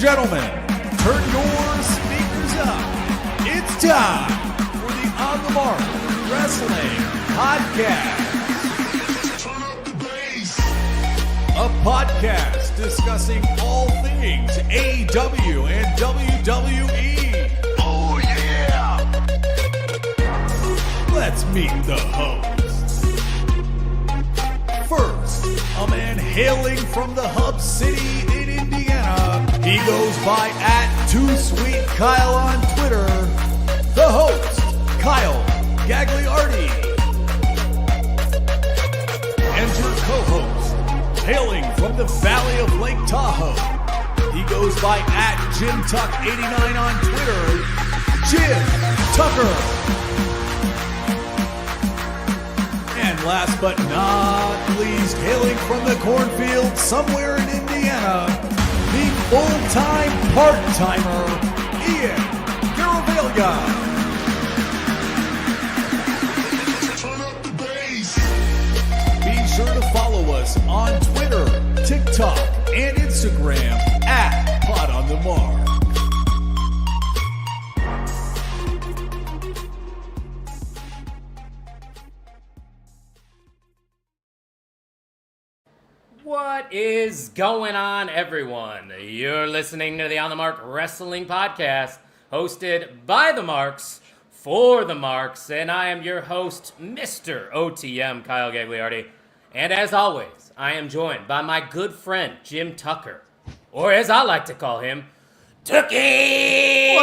gentlemen, turn your speakers up. It's time for the On the Mark Wrestling Podcast. Turn up the bass. A podcast discussing all things AEW and WWE. Oh yeah! Let's meet the hosts. First, a man hailing from the hub city in Indiana. He goes by @TooSweetKyle on Twitter. The host, Kyle Gagliardi. And your co-host, hailing from the valley of Lake Tahoe. He goes by @JimTuck89 on Twitter. Jim Tucker. And last but not least, hailing from the cornfield somewhere in Indiana, the full-time part-timer, Ian Garavaglia. Turn up the bass. Be sure to follow us on Twitter, TikTok, and Instagram @PodOnTheMark. What is going on, everyone? You're listening to the On the Mark Wrestling Podcast, hosted by the Marks, for the Marks, and I am your host, Mr. OTM, Kyle Gagliardi. And as always, I am joined by my good friend, Jim Tucker, or as I like to call him, Tookie!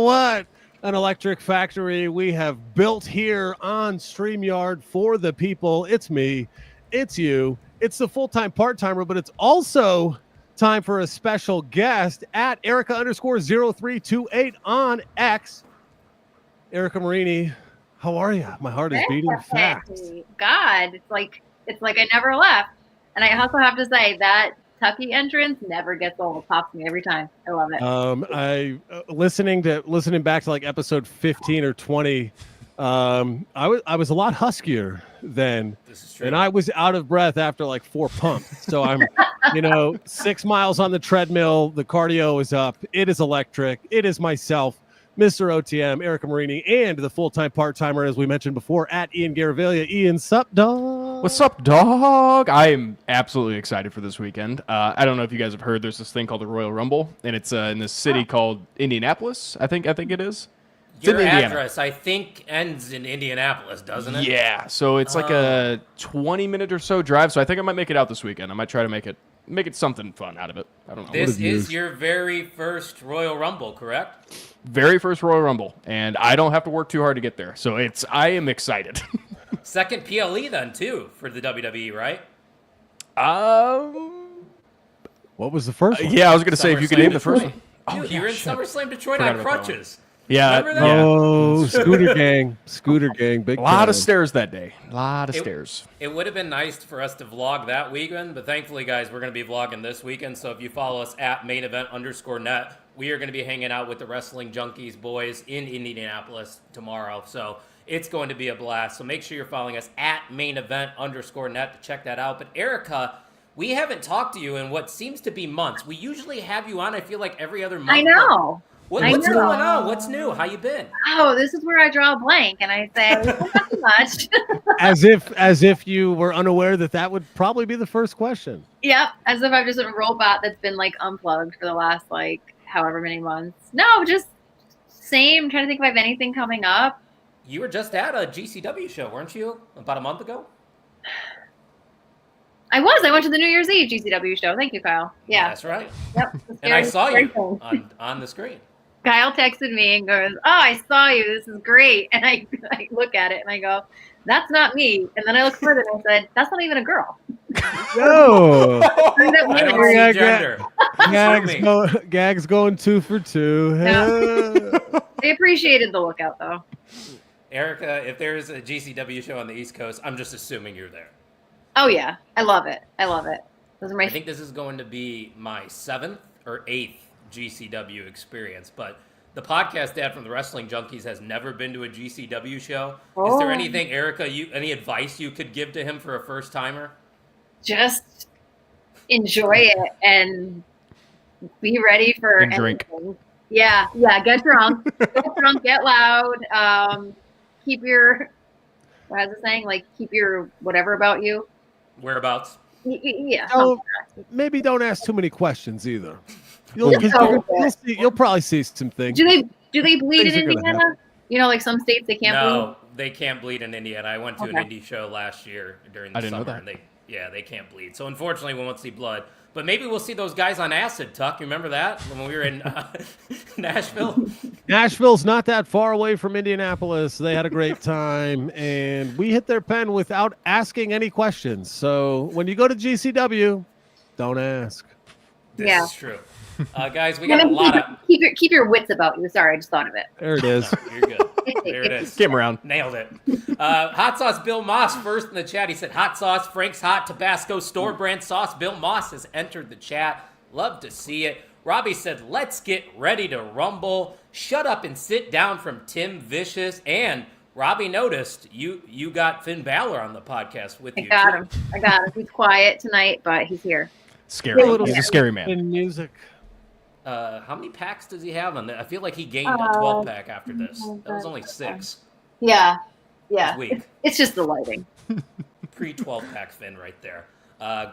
What an electric factory we have built here on StreamYard for the people. It's me, it's you, it's the full-time part-timer, but it's also time for a special guest at Erica_0328 on X. Erica Marini, how are you? My heart is beating fast. God, it's like I never left. And I also have to say that Tucky entrance never gets old. It pops me every time. I love it. I listening back to like episode 15 or 20. I was a lot huskier then, and I was out of breath after like 4 pumps. So I'm, 6 miles on the treadmill. The cardio is up. It is electric. It is myself, Mr. OTM, Erica Marini, and the full-time part-timer, as we mentioned before, at Ian Garavaglia. Ian, sup, dog? What's up, dog? I am absolutely excited for this weekend. I don't know if you guys have heard, there's this thing called the Royal Rumble, and it's in this city called Indianapolis, I think it is. Your address, I think, ends in Indianapolis, doesn't it? Yeah, so it's like a 20-minute or so drive, so I think I might make it out this weekend. I might try to make it something fun out of it. I don't know. This is your very first Royal Rumble, correct? Very first Royal Rumble, and I don't have to work too hard to get there, so I am excited. Second PLE then, too, for the WWE, right? What was the first one? Yeah, I was going to say, if you could name the first one. Dude, you were in SummerSlam Detroit on crutches. Yeah. Remember that? Oh, Scooter Gang, big. A lot of stairs that day. A lot of stairs. It would have been nice for us to vlog that weekend, but thankfully, guys, we're going to be vlogging this weekend. So if you follow us at @mainevent_net, we are going to be hanging out with the Wrestling Junkies boys in Indianapolis tomorrow. So it's going to be a blast. So make sure you're following us at @mainevent_net to check that out. But Erica, we haven't talked to you in what seems to be months. We usually have you on, I feel like, every other month. I know. What's going on? What's new? How you been? Oh, this is where I draw a blank and I say, not too much. as if you were unaware that would probably be the first question. Yep, as if I'm just a robot that's been like unplugged for the last however many months. No, just same. I'm trying to think if I have anything coming up. You were just at a GCW show, weren't you? About a month ago? I went to the New Year's Eve GCW show. Thank you, Kyle. Yeah. That's right. Yep. And I saw you on the screen. Kyle texted me and goes, "Oh, I saw you. This is great." And I look at it and I go, "That's not me." And then I look further and I said, "That's not even a girl." No. I don't see gender. Gag's going 2 for 2. No. They appreciated the lookout, though. Erica, if there's a GCW show on the East Coast, I'm just assuming you're there. Oh, yeah. I love it. Those are my. I think this is going to be my 7th or 8th GCW experience, but the podcast dad from the Wrestling Junkies has never been to a GCW show. Oh. Is there anything, Erica, any advice you could give to him for a first timer? Just enjoy it and be ready for And drink. anything. Yeah, get drunk. Get drunk, get loud. Keep your, what was it saying? Like, keep your whatever about you. Whereabouts? Yeah. Oh, maybe don't ask too many questions either. You'll, Just go with it. you'll probably see some things. Do they bleed Things in are gonna Indiana? You know, like some states they can't bleed. No, they can't bleed in Indiana. I went to an Okay. Indy show last year during the I didn't know summer, that. and they can't bleed. So unfortunately, we won't see blood. But maybe we'll see those guys on acid, Tuck. You remember that when we were in Nashville? Nashville's not that far away from Indianapolis. They had a great time, and we hit their pen without asking any questions. So when you go to GCW, don't ask. This Yeah. is true. Guys, we got a lot of... Keep your wits about you. Sorry, I just thought of it. There it is. You're good. There it is. Came around. Nailed it. Hot Sauce Bill Moss first in the chat. He said, hot sauce, Frank's Hot Tabasco store brand sauce. Bill Moss has entered the chat. Love to see it. Robbie said, let's get ready to rumble. Shut up and sit down from Tim Vicious. And Robbie noticed you got Finn Balor on the podcast with I you. got too. him. He's quiet tonight, but he's here. Scary. A little He's a scary man. in music. How many packs does he have on that? I feel like he gained a 12-pack after this. That was only 6 Yeah. this week. It's just the lighting. Pre-12-pack Finn right there.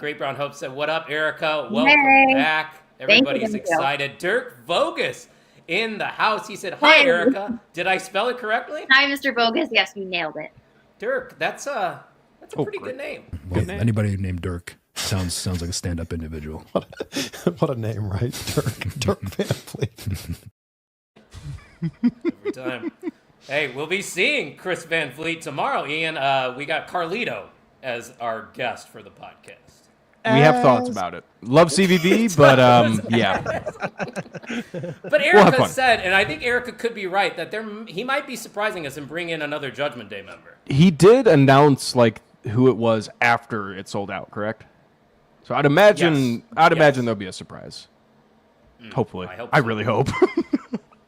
Great Brown Hope said, what up, Erica? Welcome Hey. back. Thank you, Everybody's thank you. excited. Dirk Vogus in the house. He said, hi, Hey. Erica. Did I spell it correctly? Hi, Mr. Bogus. Yes, you nailed it. Dirk, that's a pretty great. good name. Well, anybody named Dirk sounds like a stand-up individual. What a name, right? Dirk Van Fleet. Every time. Hey, we'll be seeing Chris Van Fleet tomorrow, Ian. We got Carlito as our guest for the podcast. We have thoughts about it. Love CVV, but yeah. But have Erica fun. said, and I think Erica could be right, that he might be surprising us and bring in another Judgment Day member. He did announce like who it was after it sold out, correct? So I'd imagine Yes. there'll be a surprise. Hopefully. I hope I so. really hope.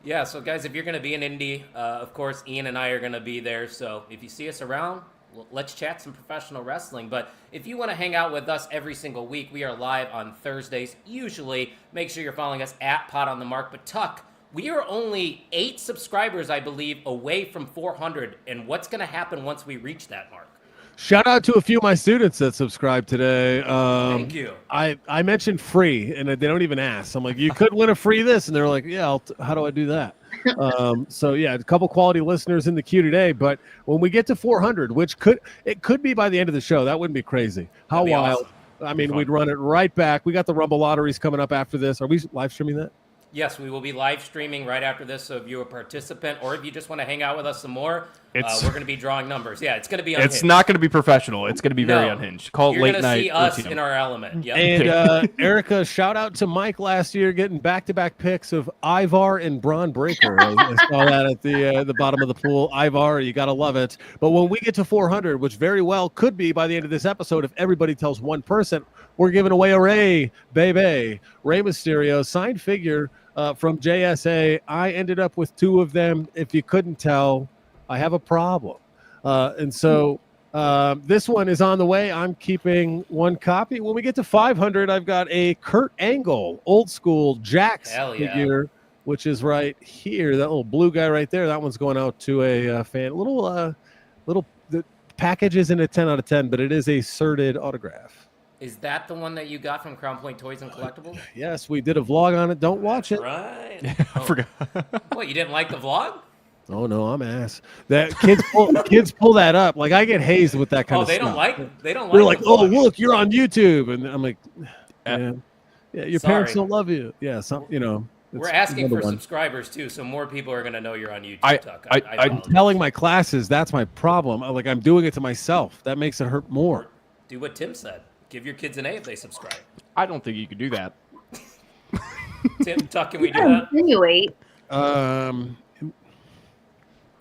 Yeah, so guys, if you're going to be in Indy, of course, Ian and I are going to be there. So if you see us around, let's chat some professional wrestling. But if you want to hang out with us every single week, we are live on Thursdays. Usually, make sure you're following us at Pot on the Mark. But Tuck, we are only 8 subscribers, I believe, away from 400. And what's going to happen once we reach that mark? Shout out to a few of my students that subscribed today. Thank you. I mentioned free, and they don't even ask. I'm like, you could win a free this, and they're like, yeah. How do I do that? So yeah, a couple quality listeners in the queue today. But when we get to 400, which could be by the end of the show, that wouldn't be crazy. How That'd be wild! awesome. I mean, we'd run it right back. We got the Rumble lotteries coming up after this. Are we live streaming that? Yes, we will be live streaming right after this. So if you're a participant or if you just want to hang out with us some more, we're going to be drawing numbers. Yeah, it's going to be unhinged. It's not going to Ivar. It's going to be very No. unhinged. Call it You're late gonna night. see us routine. in our element. Yep. And Erica, shout out to Mike last year getting back-to-back picks of Ivar and Braun Breaker. I saw that at the bottom of the pool. Ivar, you got to love it. But when we get to 400, which very well could be by the end of this episode, if everybody tells one person, we're giving away a Rey Mysterio signed figure from JSA. I ended up with 2 of them. If you couldn't tell, I have a problem. And so this one is on the way. I'm keeping 1 copy. When we get to 500, I've got a Kurt Angle, old school Jax Hell yeah. figure, which is right here. That little blue guy right there. That one's going out to a fan. The package isn't a 10 out of 10, but it is a certed autograph. Is that the one that you got from Crown Point Toys and Collectibles? Yes, we did a vlog on it. Don't watch it. Right. I forgot. What, you didn't like the vlog? Oh no, I'm ass. That kids pull that up. Like I get hazed with that kind Oh, of they stuff. don't like They're like, the oh vlog. look, you're on YouTube, and I'm like, yeah, your parents Sorry. don't love you. Yeah, We're asking for another one. subscribers too, so more people are going to know you're on YouTube. I- Tuck. I- I'm telling my classes that's my problem. I'm doing it to myself. That makes it hurt more. Do what Tim said. Give your kids an A if they subscribe. I don't think you could do that. Tim, Tuck, can we do that? Insinuate. I'm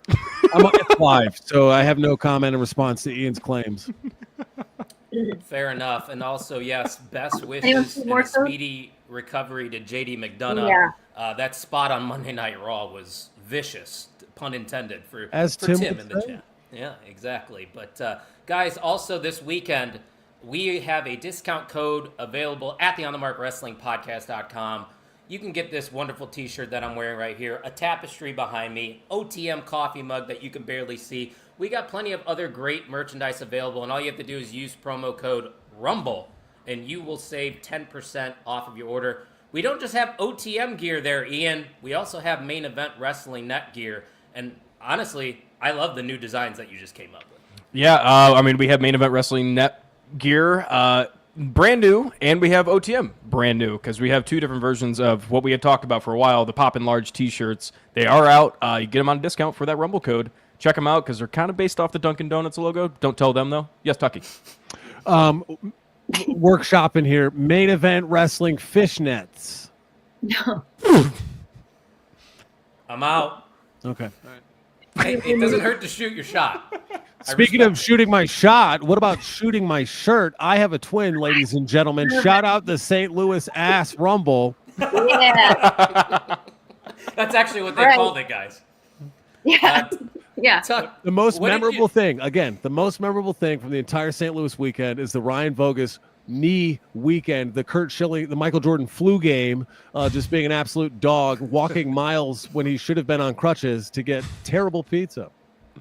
it's live, so I have no comment in response to Ian's claims. Fair enough. And also, yes, best Anyone wishes see and more a so? speedy recovery to JD McDonough. Yeah. That spot on Monday Night Raw was vicious, pun intended, for As for Tim Tim would in the say. chat. Yeah, exactly. But guys, also this weekend, we have a discount code available at the onthemarkwrestlingpodcast.com. You can get this wonderful t-shirt that I'm wearing right here, a tapestry behind me, OTM coffee mug that you can barely see. We got plenty of other great merchandise available, and all you have to do is use promo code RUMBLE, and you will save 10% off of your order. We don't just have OTM gear there, Ian. We also have Main Event Wrestling Net gear, and honestly, I love the new designs that you just came up with. Yeah, I mean, we have Main Event Wrestling Net gear, brand new, and we have OTM brand new, because we have two different versions of what we had talked about for a while, the Pop and Large t-shirts. They are out. You get them on a discount for that Rumble code. Check them out, because they're kind of based off the Dunkin' Donuts logo. Don't tell them, though. Yes, Tucky. Workshop in here. Main Event Wrestling fishnets. No. I'm out. Okay. Hey, it doesn't hurt to shoot your shot. Speaking of shooting my shot, what about shooting my shirt? I have a twin, ladies and gentlemen. Shout out the St. Louis Ass Rumble. Yeah. That's actually what they called it, guys. Yeah. Yeah. Tuck, The most what did memorable you- thing, again, the most memorable thing from the entire St. Louis weekend is the Ryan Vogus knee weekend, the Kurt Schilling, the Michael Jordan flu game, just being an absolute dog, walking miles when he should have been on crutches to get terrible pizza.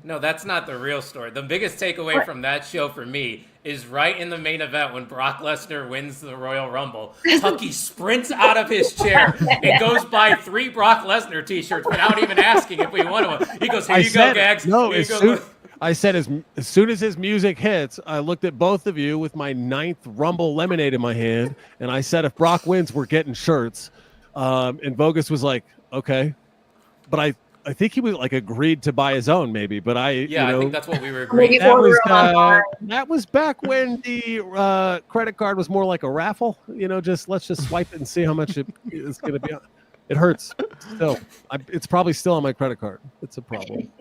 No, that's not the real story. The biggest takeaway from that show for me is right in the main event when Brock Lesnar wins the Royal Rumble. Tucky sprints out of his chair and goes buy 3 Brock Lesnar t-shirts without even asking if we want one. He goes, here you go, Gags. No, Here you as go. soon, I said as soon as his music hits, I looked at both of you with my 9th Rumble lemonade in my hand, and I said, if Brock wins, we're getting shirts. And Vogus was like, okay. But I think he was like agreed to buy his own, maybe. But Yeah, you know, I think that's what we were agreeing. Maybe that order was them online. that was back when the credit card was more like a raffle. You know, let's just swipe it and see how much it is going to be. It hurts still. It's probably still on my credit card. It's a problem.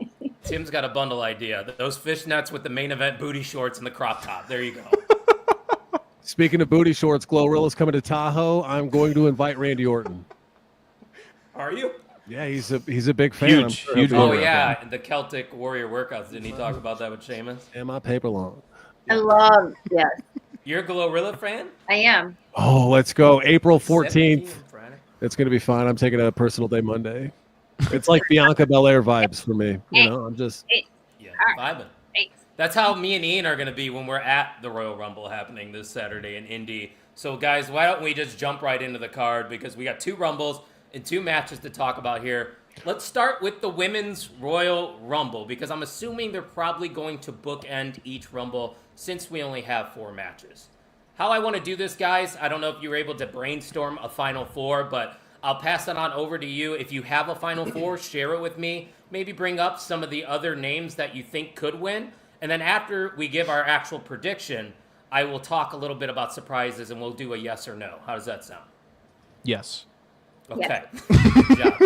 Tim's got a bundle idea. Those fishnets with the main event booty shorts and the crop top. There you go. Speaking of booty shorts, Glorilla's coming to Tahoe. I'm going to invite Randy Orton. Are you? Yeah, he's a big fan. Huge, I'm sure huge he'll be Oh, there. yeah. The Celtic Warrior workouts. Didn't he talk about that with Sheamus? And my paper long. I love, yes, You're a Glorilla fan? I am. Oh, let's go. April 14th. 17 Friday. It's going to be fun. I'm taking a personal day Monday. It's like Bianca Belair vibes for me. You know, I'm just. Yeah, All vibing. Thanks. That's how me and Ian are going to be when we're at the Royal Rumble happening this Saturday in Indy. So, guys, why don't we just jump right into the card, because we got 2 Rumbles and 2 matches to talk about here. Let's start with the Women's Royal Rumble, because I'm assuming they're probably going to bookend each Rumble since we only have 4 matches. How I want to do this, guys, I don't know if you were able to brainstorm a Final 4, but I'll pass that on over to you. If you have a Final 4, share it with me. Maybe bring up some of the other names that you think could win. And then after we give our actual prediction, I will talk a little bit about surprises, and we'll do a yes or no. How does that sound? Yes. Okay. Yeah.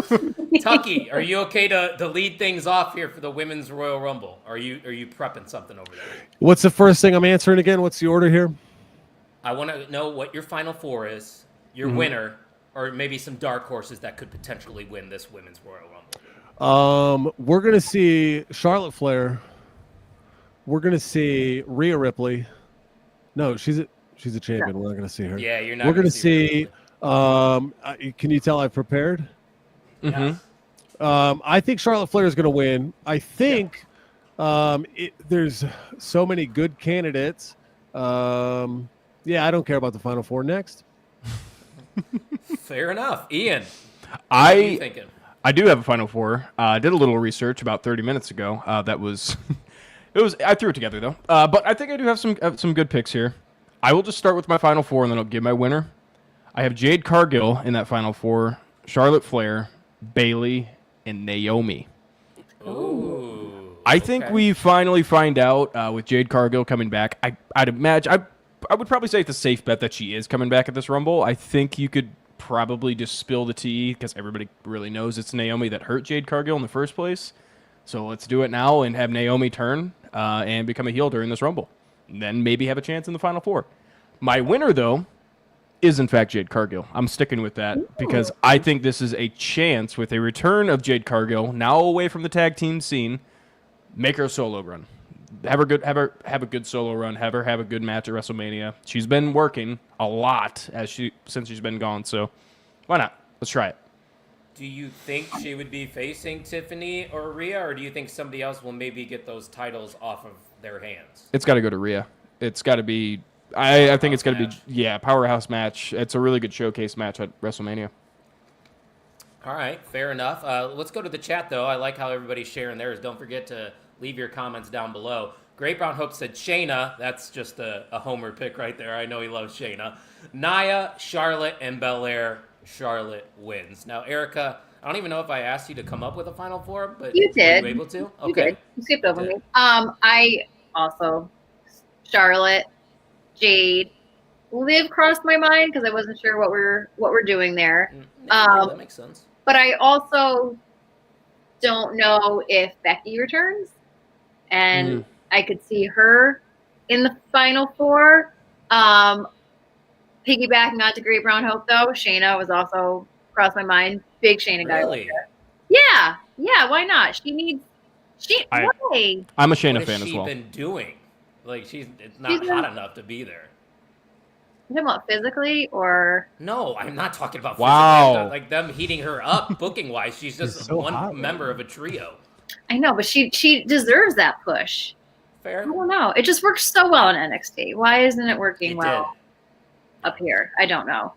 Tucky, are you okay to lead things off here for the Women's Royal Rumble? Are you prepping something over there? What's the first thing I'm answering again? What's the order here? I want to know what your Final 4 is, your winner, or maybe some dark horses that could potentially win this Women's Royal Rumble. We're going to see Charlotte Flair. We're going to see Rhea Ripley. No, she's a champion. We're not going to see her. Yeah, you're not. We're going to Rhea see. Can you tell I've prepared? Ripley. I think Charlotte Flair is going to win. I think there's so many good candidates. Yeah, I don't care about the Final 4. Next. Fair enough. Ian, what are you thinking? I do have a Final 4. I did a little research about 30 minutes ago. That was, I threw it together though. But I think I do have some good picks here. I will just start with my Final 4 and then I'll give my winner. I have Jade Cargill in that Final 4, Charlotte Flair, Bayley, and Naomi. Ooh. I think we finally find out with Jade Cargill coming back. I'd imagine I would probably say it's a safe bet that she is coming back at this Rumble. I think you could probably just spill the tea because everybody really knows it's Naomi that hurt Jade Cargill in the first place. So let's do it now and have Naomi turn and become a heel during this Rumble. And then maybe have a chance in the Final 4. My winner, though, is in fact Jade Cargill. I'm sticking with that because I think this is a chance with a return of Jade Cargill, now away from the tag team scene, make her a solo run. have a good solo run. Have her have a good match at WrestleMania. She's been working a lot since she's been gone. So why not? Let's try it. Do you think she would be facing Tiffany or Rhea, or do you think somebody else will maybe get those titles off of their hands? It's got to go to Rhea. It's got to be. I think it's got to be powerhouse match. It's a really good showcase match at WrestleMania. All right, fair enough. Let's go to the chat, though. I like how everybody's sharing theirs. Don't forget to leave your comments down below. Great Brown Hope said Shayna. That's just a homer pick right there. I know he loves Shayna. Nia, Charlotte, and Belair. Charlotte wins. Now, Erica, I don't even know if I asked you to come up with a final four, but you did. Were you able to? Okay. You did. You skipped over me. I also Charlotte, Jade, Liv crossed my mind because I wasn't sure what we're doing there. That makes sense. But I also don't know if Becky returns, and I could see her in the final four. Piggybacking onto Great Brown Hope, though, Shayna was also crossed my mind. Big Shayna guy. Really? Yeah. Why not? Why? I'm a Shayna fan as well. What has she been doing? Like she's not hot enough to be there. You talking about physically or? No, I'm not talking about wow. physically. Like them heating her up booking wise. She's just so one hot, member of a trio. I know, but she deserves that push. Fair. I don't know. It just works so well in NXT. Why isn't it working well did. Up here? I don't know.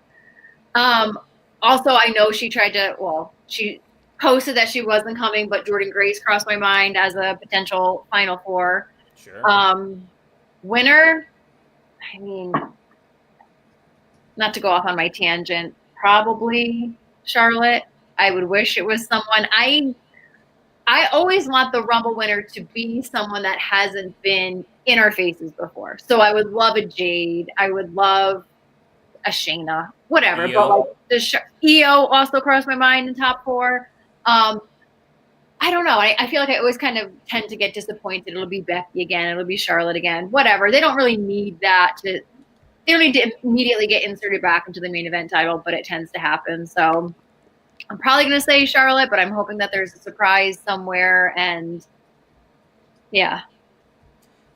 Also, I know she tried to. Well, she posted that she wasn't coming, but Jordynne Grace crossed my mind as a potential final four. Sure. Winner. I mean, not to go off on my tangent, probably Charlotte. I would wish it was someone. I always want the Rumble winner to be someone that hasn't been in our faces before. So I would love a Jade. I would love a Shayna, whatever. Io. But like Io also crossed my mind in top four. I don't know. I feel like I always kind of tend to get disappointed. It'll be Becky again. It'll be Charlotte again. Whatever. They don't really need that to. They don't need to immediately get inserted back into the main event title, but it tends to happen. So I'm probably going to say Charlotte, but I'm hoping that there's a surprise somewhere. And yeah.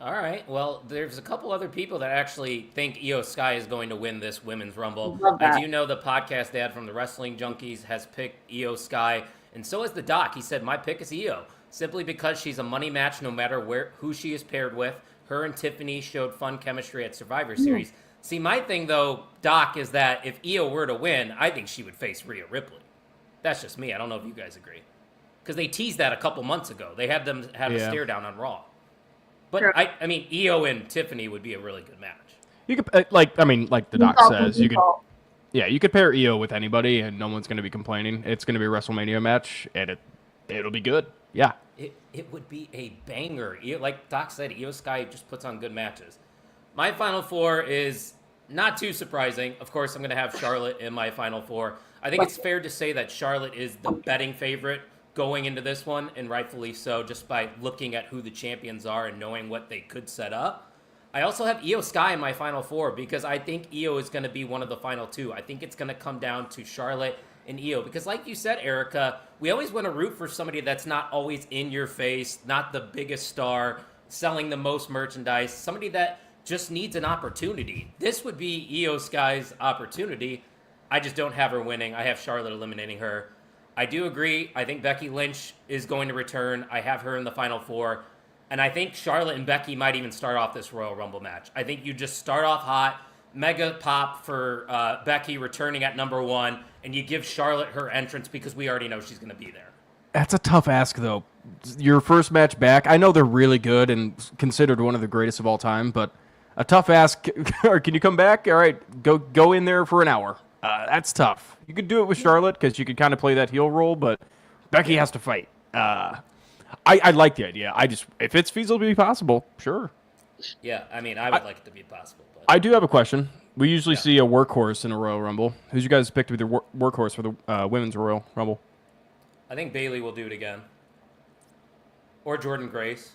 All right. Well, there's a couple other people that actually think Io Sky is going to win this Women's Rumble. I do know the podcast dad from the Wrestling Junkies has picked Io Sky, and so has the doc. He said, my pick is Io, simply because she's a money match no matter who she is paired with. Her and Tiffany showed fun chemistry at Survivor Series. See, my thing, though, Doc, is that if Io were to win, I think she would face Rhea Ripley. That's just me. I don't know if you guys agree. Because they teased that a couple months ago. They had them have a stare down on Raw. But, Sure. I mean, Io and Tiffany would be a really good match. You could like the doc says, you could pair Io with anybody, and no one's going to be complaining. It's going to be a WrestleMania match, and it'll be good. Yeah. It would be a banger. Like Doc said, Io Sky just puts on good matches. My final four is not too surprising. Of course, I'm going to have Charlotte in my final four. I think it's fair to say that Charlotte is the betting favorite going into this one, and rightfully so, just by looking at who the champions are and knowing what they could set up. I also have Io Sky in my final four because I think Io is going to be one of the final two. I think it's going to come down to Charlotte and Io because, like you said, Erica, we always want to root for somebody that's not always in your face, not the biggest star, selling the most merchandise, somebody that just needs an opportunity. This would be Io Sky's opportunity. I just don't have her winning. I have Charlotte eliminating her. I do agree. I think Becky Lynch is going to return. I have her in the final four. And I think Charlotte and Becky might even start off this Royal Rumble match. I think you just start off hot, mega pop for Becky returning at number one, and you give Charlotte her entrance because we already know she's going to be there. That's a tough ask, though. Your first match back, I know they're really good and considered one of the greatest of all time, but a tough ask. Can you come back? All right, go in there for an hour. That's tough. You could do it with Charlotte because you could kind of play that heel role, but Becky has to fight. I like the idea. If it's feasibly possible, sure. Yeah, I mean, I would like it to be possible. But I do have a question. We usually see a workhorse in a Royal Rumble. Who's you guys picked to be the workhorse for the Women's Royal Rumble? I think Bayley will do it again. Or Jordynne Grace.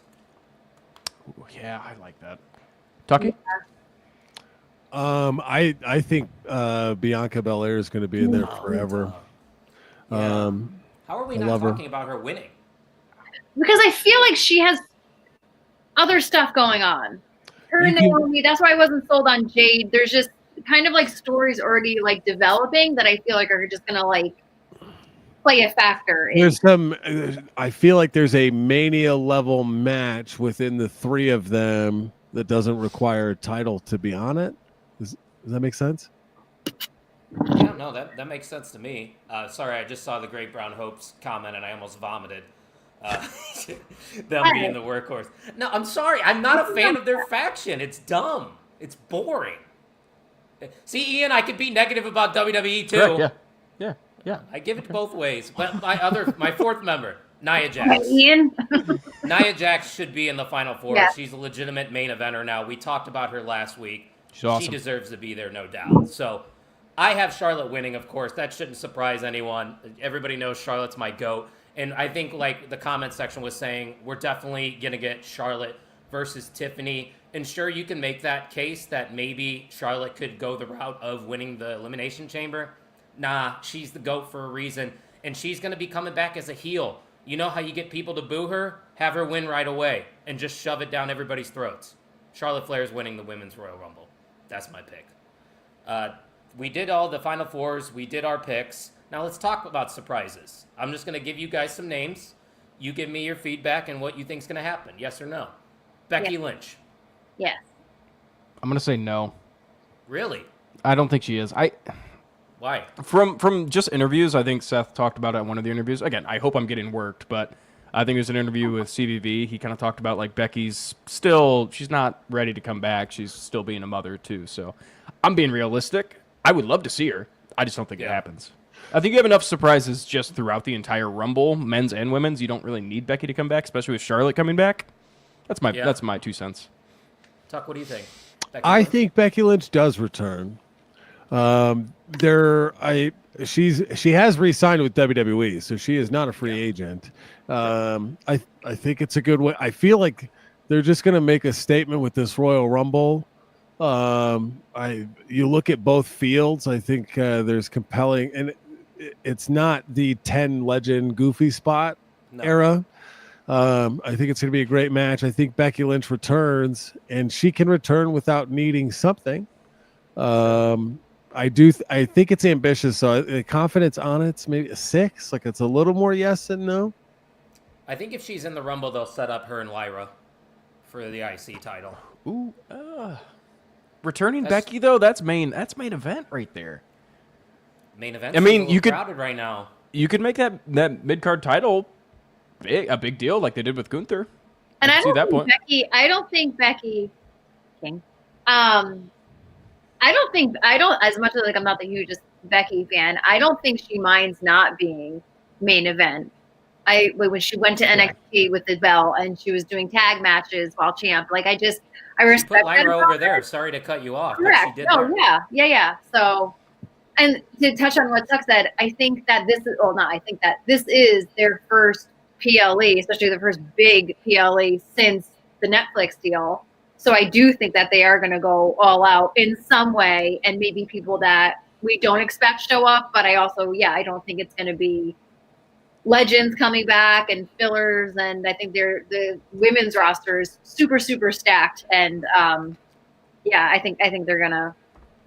Ooh, yeah, I like that. Tucky? I think Bianca Belair is going to be in there forever. Yeah. How are we not talking about her winning? Because I feel like she has other stuff going on. Her and Naomi, that's why I wasn't sold on Jade. There's just kind of like stories already like developing that I feel like are just gonna like play a factor. There's some. I feel like there's a Mania level match within the three of them that doesn't require a title to be on it. Does that make sense? Yeah, no, that makes sense to me. Sorry, I just saw the Great Brown Hopes comment and I almost vomited. Them being the workhorse. No, I'm sorry. I'm not a fan of their faction. It's dumb. It's boring. See, Ian, I could be negative about WWE too. Correct, yeah. I give it both ways. But my fourth member, Nia Jax. Ian? Nia Jax should be in the Final Four. Yeah. She's a legitimate main eventer now. We talked about her last week. She's awesome. She deserves to be there, no doubt. So I have Charlotte winning, of course. That shouldn't surprise anyone. Everybody knows Charlotte's my GOAT. And I think, like the comment section was saying, we're definitely going to get Charlotte versus Tiffany. And sure, you can make that case that maybe Charlotte could go the route of winning the Elimination Chamber. Nah, she's the GOAT for a reason. And she's going to be coming back as a heel. You know how you get people to boo her? Have her win right away and just shove it down everybody's throats. Charlotte Flair's winning the Women's Royal Rumble. That's my pick. We did all the Final Fours. We did our picks. Now let's talk about surprises. I'm just going to give you guys some names. You give me your feedback and what you think's going to happen. Yes or no? Becky Lynch. Yes. I'm gonna say no. Really? I don't think she is. Why? From just interviews, I think Seth talked about it in one of the interviews. Again, I hope I'm getting worked, but I think there's an interview with CVV. He kind of talked about like Becky's she's not ready to come back. She's still being a mother too. So I'm being realistic. I would love to see her. I just don't think it happens. I think you have enough surprises just throughout the entire Rumble, men's and women's. You don't really need Becky to come back, especially with Charlotte coming back. That's my 2 cents. Tuck, what do you think? I think Becky Lynch does return. She has re-signed with WWE, so she is not a free agent. I think it's a good way. I feel like they're just going to make a statement with this Royal Rumble. You look at both fields. I think there's compelling, and it's not the 10 legend goofy spot era. I think it's going to be a great match. I think Becky Lynch returns, and she can return without needing something. I think it's ambitious. So confidence on it's maybe a 6. Like it's a little more yes than no. I think if she's in the Rumble, they'll set up her and Lyra for the IC title. Ooh, returning Becky though, that's main event right there. Main event. I mean, you could crowded right now. You could make that mid card title a big deal like they did with Gunther. And I don't think Becky King. I don't as much as like I'm not the hugest Becky fan. I don't think she minds not being main event. When she went to NXT with the belt and she was doing tag matches while champ, like I respect. Put Lyra over there. Sorry to cut you off. Correct. But she did Yeah. So, and to touch on what Tuck said, I think that this is their first PLE, especially the first big PLE since the Netflix deal. So I do think that they are going to go all out in some way, and maybe people that we don't expect show up. But I also, I don't think it's going to be legends coming back and fillers. And I think the women's roster is super, super stacked. And I think they're going to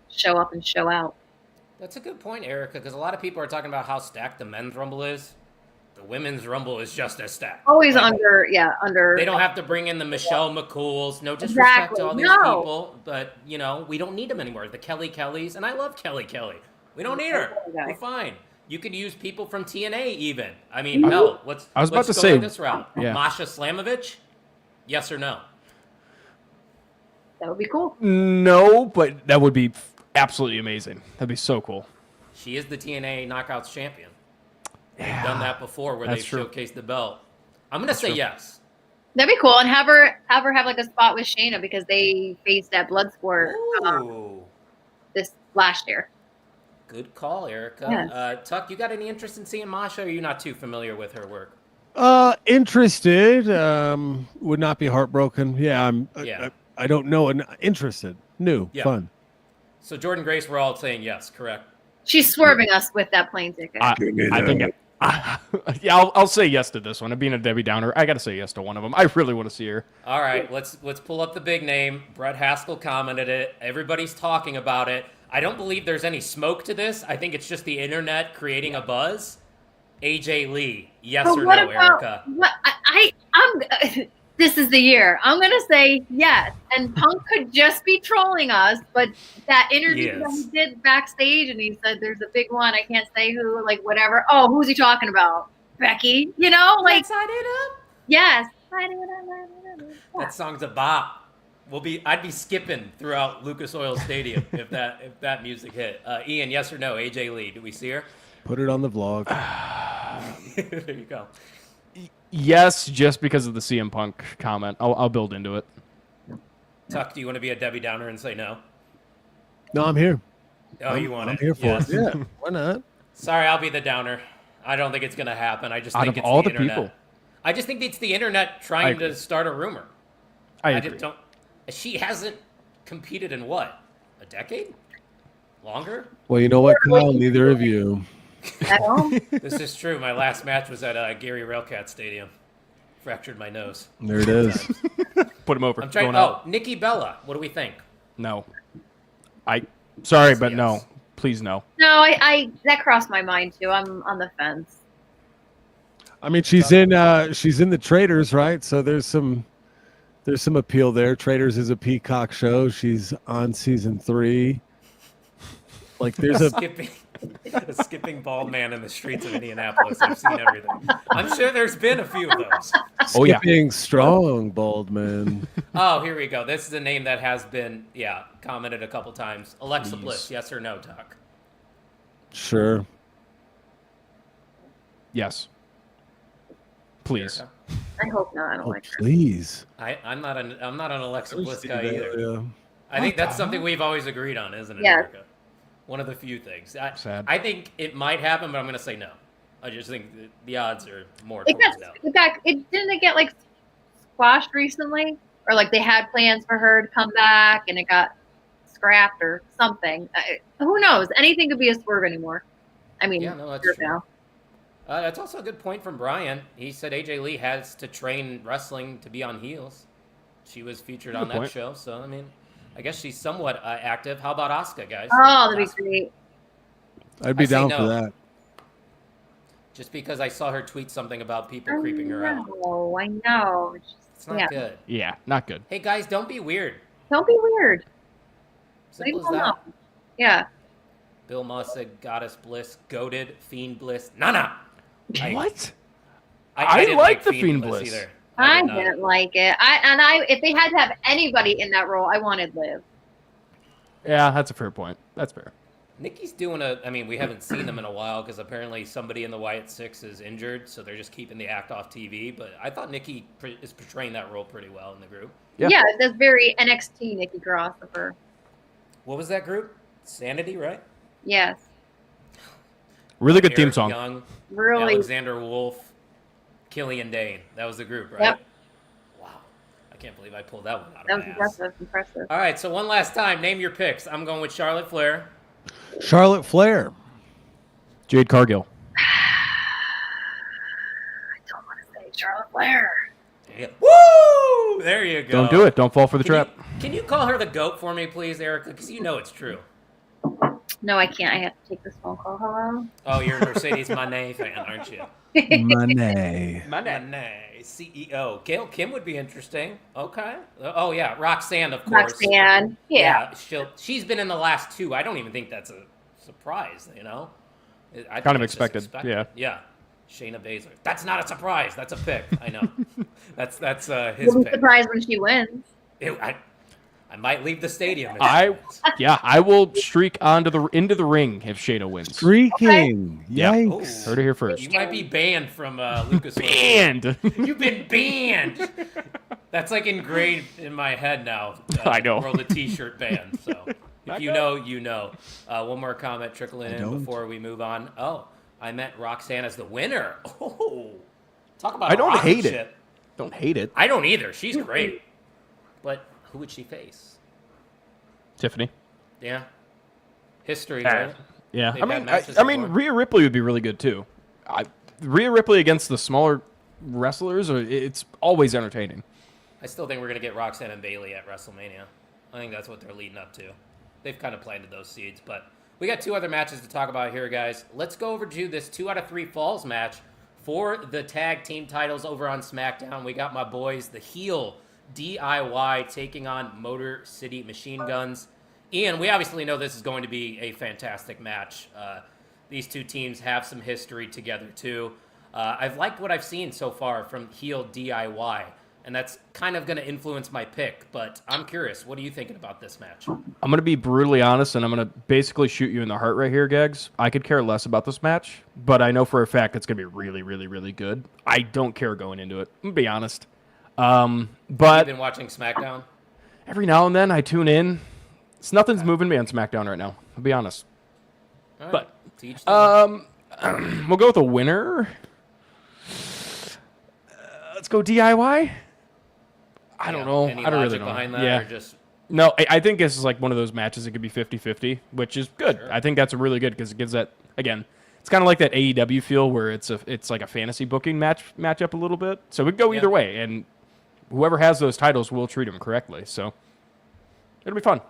show up and show out. That's a good point, Erica, because a lot of people are talking about how stacked the men's Rumble is. The women's Rumble is just as stacked. Always under. They don't have to bring in the Michelle McCools. No disrespect to all these people, but, we don't need them anymore. The Kelly Kellys, and I love Kelly Kelly. We don't need her. We're fine. You could use people from TNA even. I mean, hell, let's go this route. Yeah. Masha Slamovich, yes or no? That would be cool. No, but that would be absolutely amazing. That'd be so cool. She is the TNA Knockouts champion. They've done that before where they've showcased the belt. I'm going to say yes. That'd be cool. And have her have like a spot with Shayna because they faced at Bloodsport this last year. Good call, Erica. Yes. Tuck, you got any interest in seeing Masha, or are you not too familiar with her work? Interested. Would not be heartbroken. Yeah, I don't know. Interested. New. Fun. So Jordan Grace, we're all saying yes, correct? She's swerving us with that plane ticket. I Yeah, I'll say yes to this one. Being a Debbie Downer, I got to say yes to one of them. I really want to see her. All right, let's pull up the big name. Brett Haskell commented it. Everybody's talking about it. I don't believe there's any smoke to this. I think it's just the internet creating a buzz. AJ Lee, yes or no, Erica? What I'm. This is the year. I'm gonna say yes. And Punk could just be trolling us, but that interview that he did backstage, and he said there's a big one. I can't say who, like whatever. Oh, who's he talking about? Becky, you know, like Let's light it up. yes. That song's a bop. I'd be skipping throughout Lucas Oil Stadium if that music hit. Ian, yes or no? AJ Lee, do we see her? Put it on the vlog. There you go. Yes, just because of the CM Punk comment. I'll build into it. Tuck, do you want to be a Debbie Downer and say no? No, I'm here. Oh, you want I'm it? here for Yes. it. Yeah, why not? Sorry, I'll be the downer. I don't think it's going to happen. I just Out think of it's all the the internet. people. I just think it's the internet trying agree. to start a rumor. I I agree. just don't. She hasn't competed in what? A decade? Longer? Well, you know what, Kyle? Neither of you. At home. This is true. My last match was at Gary Railcat Stadium. Fractured my nose. There it is. Put him over. I'm trying. Going out. Nikki Bella. What do we think? No. Sorry, Yes, but yes. no. Please no. No, I that crossed my mind too. I'm on the fence. I mean, she's in the Traders, right? So there's some appeal there. Traders is a Peacock show. She's on season 3. Like there's a skipping bald man in the streets of Indianapolis. I've seen everything. I'm sure there's been a few of those. Oh, yeah. skipping strong bald man. Oh, here we go. This is a name that has been, commented a couple times. Alexa Please. Bliss, yes or no, Tuck? Sure. Yes. Please. Erica? I hope not. I don't Oh, like her. please. I'm not an Alexa Bliss guy either. Yeah. I think that's something we've always agreed on, isn't it, Yes. Erica? One of the few things. Sad. I think it might happen, but I'm going to say no. I just think the odds are more It towards got no. back. It didn't get like squashed recently, or like they had plans for her to come back, and it got scrapped or something. Who knows? Anything could be a swerve anymore. I mean, Yeah, no, that's sure true. now. That's also a good point from Brian. He said AJ Lee has to train wrestling to be on heels. She was featured on Good that point. show, so I mean, I guess she's somewhat active. How about Asuka, guys? Oh, that'd Asuka. be great. I'd be I say down no. for that. Just because I saw her tweet something about people creeping her out. I know. It's not Yeah. good. Yeah, not good. Hey guys, don't be weird. Don't be weird. Simple as Leave them that. alone. Yeah. Bill Moss said Goddess Bliss, goaded, Fiend Bliss. Nana. What? I didn't like the Fiend Bliss. either. I did not. didn't like it. If they had to have anybody in that role, I wanted Liv. Yeah, that's a fair point. That's fair. Nikki's doing we haven't seen them in a while because apparently somebody in the Wyatt Six is injured, so they're just keeping the act off TV. But I thought Nikki is portraying that role pretty well in the group. Yeah. Yeah, that's very NXT Nikki Cross of her. What was that group? Sanity, right? Yes. Really good Eric theme song. Young, Really. Alexander Wolf, Killian Dane. That was the group, right? Yep. Wow. I can't believe I pulled that one out That of was my ass. impressive. All right, so one last time, name your picks. I'm going with Charlotte Flair. Charlotte Flair. Jade Cargill. I don't want to say Charlotte Flair. Yeah. Woo! There you go. Don't do it. Don't fall for the trap. Can you call her the GOAT for me, please, Erica? Because you know it's true. No, I can't. I have to take this phone call. Hello? Oh, you're a Mercedes Moné fan, aren't you? Money. Moné, CEO. Gail Kim would be interesting. Okay. Oh, yeah. Roxanne, of course. Roxanne. Yeah. She's been in the last 2. I don't even think that's a surprise, you know? I think Kind of it's just expected, yeah. Yeah. Shayna Baszler. That's not a surprise. That's a pick. I know. that's his You'll be pick. surprised when she wins. I might leave the stadium. I will streak into the ring if Shayna wins. Streaking. Yeah. Yikes. Heard it here first. You might be banned from Lucas. Banned. You've been banned. That's like engraved in my head now. I know. World of T-shirt band. So if you know, you know. One more comment trickling in don't. before we move on. Oh, I meant Roxanne as the winner. Oh, talk about I don't rocket hate it. ship. Don't hate it. I don't either. She's great. But who would she face? Tiffany. Yeah. History, right? Yeah. They've I had mean, matches I mean, before. Rhea Ripley would be really good too. Rhea Ripley against the smaller wrestlers, it's always entertaining. I still think we're going to get Roxanne and Bayley at WrestleMania. I think that's what they're leading up to. They've kind of planted those seeds, but we got 2 other matches to talk about here, guys. Let's go over to this 2 out of 3 falls match for the tag team titles over on SmackDown. We got my boys, the heel DIY, taking on Motor City Machine Guns. Ian, we obviously know this is going to be a fantastic match. These 2 teams have some history together, too. I've liked what I've seen so far from heel DIY, and that's kind of going to influence my pick, but I'm curious. What are you thinking about this match? I'm going to be brutally honest, and I'm going to basically shoot you in the heart right here, Gags. I could care less about this match, but I know for a fact it's going to be really, really, really good. I don't care going into it. I'm going to be honest. But You've been watching SmackDown? Every now and then I tune in. Nothing's moving me on SmackDown right now. I'll be honest. All right. But Teach we'll go with a winner. Let's go DIY. I don't know. Any I don't logic really know. behind that? Yeah. Or just No, I think this is like one of those matches that could be 50-50, which is good. Sure. I think that's really good because it gives that, again, it's kind of like that AEW feel where it's like a fantasy booking matchup a little bit. So we could go either way, and whoever has those titles will treat them correctly. So it'll be fun.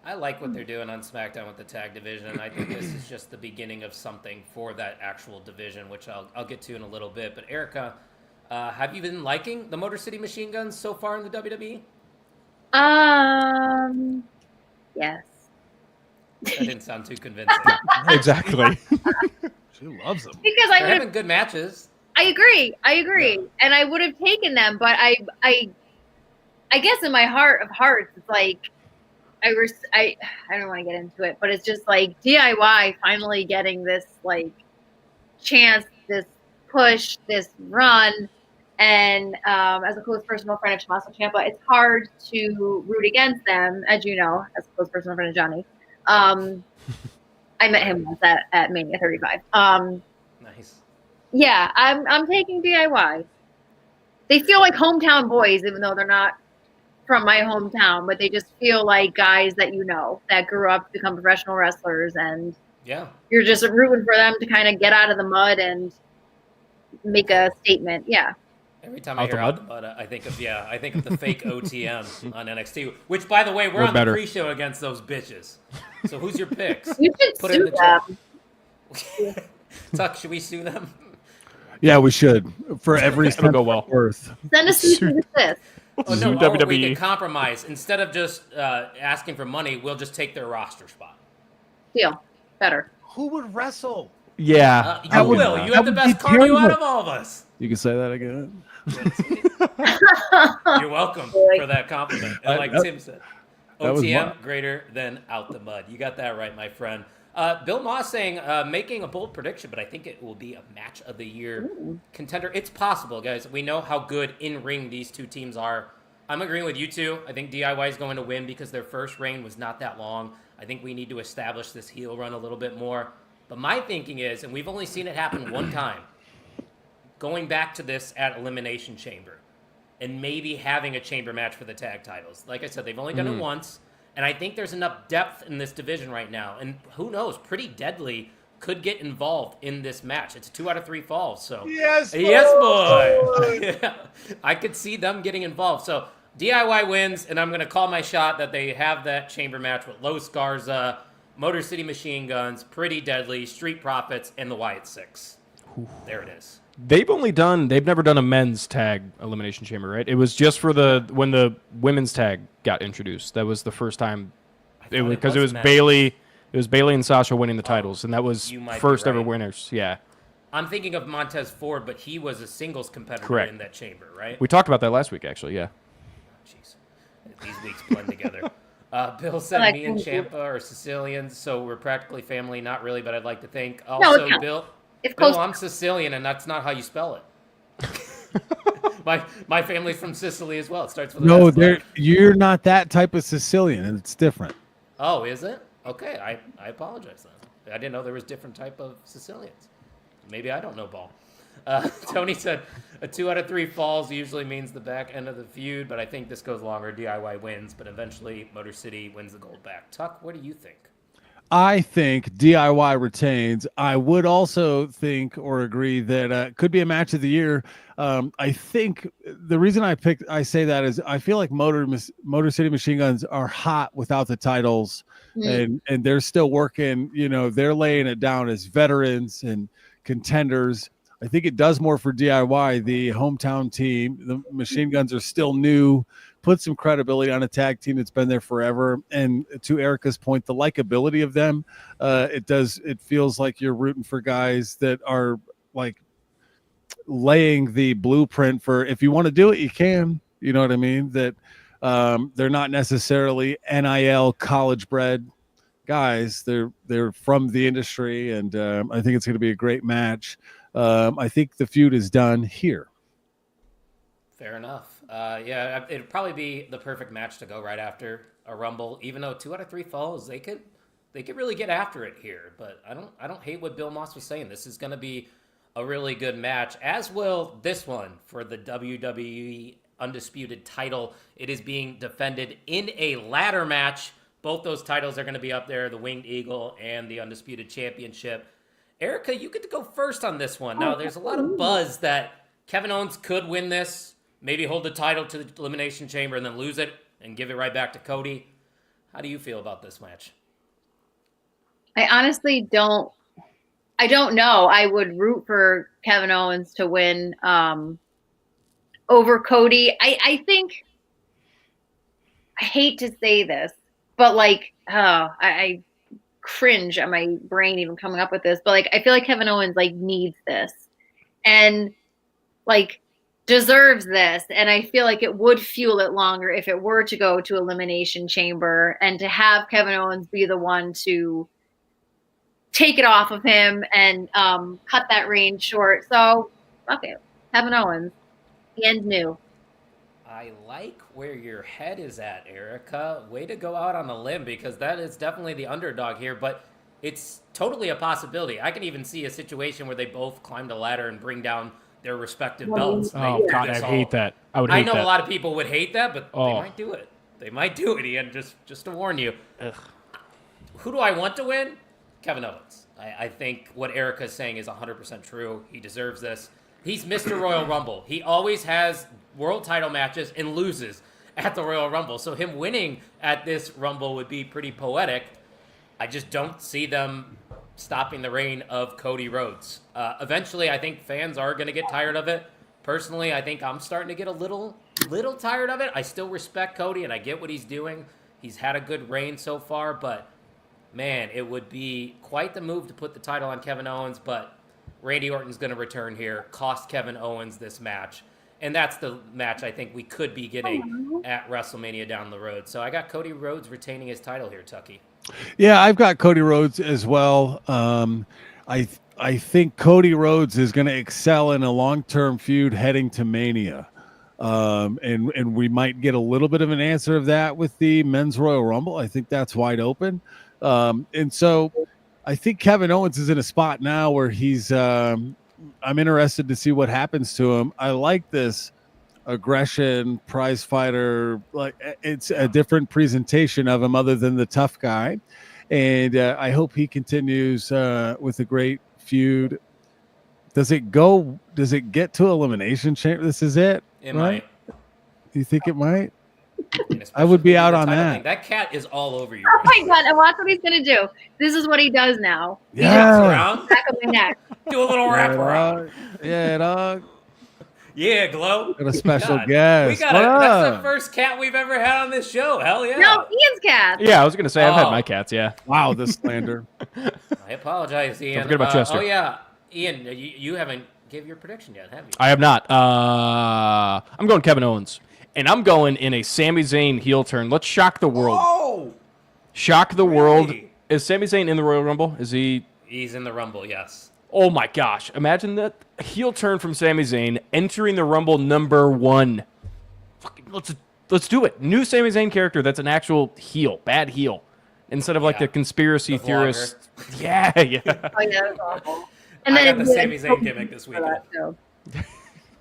I like what they're doing on SmackDown with the tag division. I think this is just the beginning of something for that actual division, which I'll get to in a little bit. But Erica, have you been liking the Motor City Machine Guns so far in the WWE? Yes. That didn't sound too convincing. Exactly. She loves them. Because They're having good matches. I agree, Yeah. and I would have taken them, but I guess in my heart of hearts, it's like I don't want to get into it, but it's just like DIY finally getting this like chance, this push, this run, and as a close personal friend of Tommaso Ciampa, it's hard to root against them, as you know, as a close personal friend of Johnny. I met him once at Mania 35. Nice. Yeah, I'm taking DIY. They feel like hometown boys, even though they're not from my hometown, but they just feel like guys that you know that grew up to become professional wrestlers, and Yeah. you're just rooting for them to kind of get out of the mud and make a statement. Yeah. Every time I Out hear the about the mud, I think of the fake OTM on NXT. Which, by the way, we're on better. the pre-show against those bitches. So who's your picks? You should Put it in sue the them. chat. Tuck, should we sue them? Yeah, we should. For every It'll go well. worth. Send us cease and desist. Oh, no, Sue we WWE. can compromise. Instead of just asking for money, we'll just take their roster spot. Deal. Better. Who would wrestle? Yeah. You will. You have the would best be cardio terrible. out of all of us. You can say that again. You're welcome for that compliment. And like Tim said, that was OTM mine. greater than out the mud. You got that right, my friend. Bill Moss saying, making a bold prediction, but I think it will be a match of the year contender. It's possible, guys. We know how good in ring these two teams are. I'm agreeing with you two. I think DIY is going to win because their first reign was not that long. I think we need to establish this heel run a little bit more. But my thinking is, and we've only seen it happen one time, going back to this at Elimination Chamber and maybe having a chamber match for the tag titles. Like I said, they've only done it once, and I think there's enough depth in this division right now. And who knows, Pretty Deadly could get involved in this match. It's 2 out of 3 falls, so Yes, boy. Yeah. I could see them getting involved. So DIY wins, and I'm going to call my shot that they have that chamber match with Los Garza, Motor City Machine Guns, Pretty Deadly, Street Profits, and the Wyatt Six. There it is. They've never done a men's tag elimination chamber, right? It was just for when the women's tag got introduced. That was the first time. Because it was men's. Bailey. It was Bailey and Sasha winning the titles, and that was you might be first ever right. winners. Yeah, I'm thinking of Montez Ford, but he was a singles competitor Correct. in that chamber, right? we talked about that last week, actually. Yeah. Jeez. These weeks blend together. Bill said like me and him. Champa are Sicilians, so we're practically family. Not really, but I'd like to think. No, Also, it counts. Bill, It's close. I'm Sicilian, and that's not how you spell it. my family's from Sicily as well. It starts with an No, S. you're not that type of Sicilian, and it's different. Oh, is it? Okay, I apologize then. I didn't know there was different type of Sicilians. Maybe I don't know ball. Tony said a 2 out of 3 falls usually means the back end of the feud, but I think this goes longer. DIY wins, but eventually Motor City wins the gold back. Tuck, what do you think? I think DIY retains. I would also think or agree that it could be a match of the year. I think the reason I say that is I feel like Motor City Machine Guns are hot without the titles, and they're still working. They're laying it down as veterans and contenders. I think it does more for DIY, the hometown team. The Machine Guns are still new. Put some credibility on a tag team that's been there forever. And to Erica's point, the likability of them, it feels like you're rooting for guys that are like laying the blueprint for, if you want to do it, you can. You know what I mean? That they're not necessarily NIL college bred guys. They're from the industry, and I think it's going to be a great match. I think the feud is done here. Fair enough. Yeah, it'd probably be the perfect match to go right after a Rumble. Even though 2 out of 3 falls, they could really get after it here. But I don't hate what Bill Moss was saying. This is going to be a really good match, as will this one for the WWE Undisputed title. It is being defended in a ladder match. Both those titles are going to be up there: the Winged Eagle and the Undisputed Championship. Erica, you get to go first on this one. Now, there's a lot of buzz that Kevin Owens could win this, maybe hold the title to the Elimination Chamber and then lose it and give it right back to Cody. How do you feel about this match? I honestly don't. I don't know. I would root for Kevin Owens to win over Cody. I think, I hate to say this, but like, I cringe at my brain even coming up with this, but like, I feel like Kevin Owens like needs this and like deserves this. And I feel like it would fuel it longer if it were to go to Elimination Chamber, and to have Kevin Owens be the one to take it off of him and cut that reign short. So, okay, Kevin Owens, the end new. I like where your head is at, Erica. Way to go out on a limb, because that is definitely the underdog here, but it's totally a possibility. I can even see a situation where they both climb the ladder and bring down their respective belts. Oh, God, I hate that. I know a lot of people would hate that, but they might do it. They might do it, Ian, just to warn you. Ugh. Who do I want to win? Kevin Owens. I think what Erica's saying is 100% true. He deserves this. He's Mr. Royal Rumble. He always has world title matches and loses at the Royal Rumble. So him winning at this Rumble would be pretty poetic. I just don't see them stopping the reign of Cody Rhodes. Eventually, I think fans are going to get tired of it. Personally, I think I'm starting to get a little tired of it. I still respect Cody, and I get what he's doing. He's had a good reign so far, but man, it would be quite the move to put the title on Kevin Owens, but Randy Orton's going to return here, cost Kevin Owens this match. And that's the match I think we could be getting at WrestleMania down the road. So I got Cody Rhodes retaining his title here, Tucky. Yeah, I've got Cody Rhodes as well. I think Cody Rhodes is going to excel in a long-term feud heading to Mania. And we might get a little bit of an answer of that with the Men's Royal Rumble. I think that's wide open. And so I think Kevin Owens is in a spot now where he's I'm interested to see what happens to him. I like this aggression prize fighter. Like, it's a different presentation of him other than the tough guy. And I hope he continues with a great feud. Does it get to Elimination Chamber? This is it? It might. Do you think it might? I would be out on that. Thing. That cat is all over you. Oh my God! And watch what he's gonna do. This is what he does now. He Yeah. just back of my neck. Do a little wrap around. Yeah, dog. Yeah, Glow. Got a special God. guest. That's the first cat we've ever had on this show. Hell yeah. No, Ian's cat. Yeah, I was going to say, I've had my cats, yeah. Wow, the slander. I apologize, Ian. Don't forget about Chester. Oh, yeah. Ian, you haven't gave your prediction yet, have you? I have not. I'm going Kevin Owens. And I'm going in a Sami Zayn heel turn. Let's shock the world. Oh! Shock the world. Is Sami Zayn in the Royal Rumble? Is he? He's in the Rumble, yes. Oh my gosh. Imagine that heel turn from Sami Zayn entering the Rumble #1. Let's do it. New Sami Zayn character that's an actual heel, bad heel. Instead of like the conspiracy theorist. Yeah. Oh, yeah, that's awful. And I then got the Sami Zayn gimmick this weekend.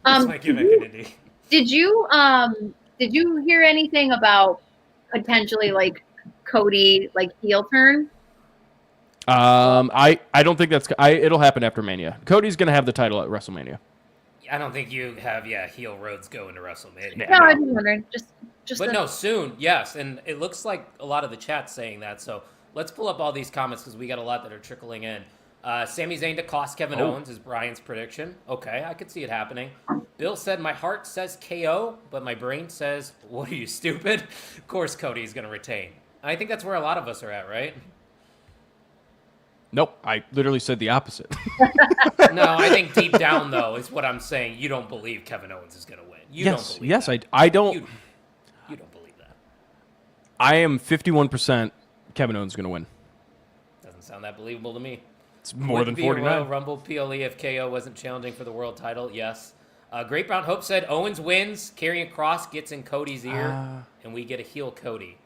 That's my gimmick in Indy. Did you hear anything about potentially like Cody like heel turn? I don't think that's. It'll happen after Mania. Cody's gonna have the title at WrestleMania. I don't think you have heel roads going to WrestleMania. No, I was wondering. But no, soon, yes. And it looks like a lot of the chat's saying that. So let's pull up all these comments because we got a lot that are trickling in. Sami Zayn to cost Kevin Owens is Brian's prediction. Okay, I could see it happening. Bill said, my heart says KO, but my brain says, what are you, stupid? Of course Cody's going to retain. I think that's where a lot of us are at, right? Nope, I literally said the opposite. No, I think deep down, though, is what I'm saying. You don't believe Kevin Owens is going to win. You don't believe that. I don't. You don't believe that. I am 51% Kevin Owens is going to win. Doesn't sound that believable to me. It's more Wouldn't than be a 49. Royal Rumble PLE if KO wasn't challenging for the world title. Yes. Great Brown Hope said Owens wins, Karrion Kross gets in Cody's ear, and we get a heel Cody.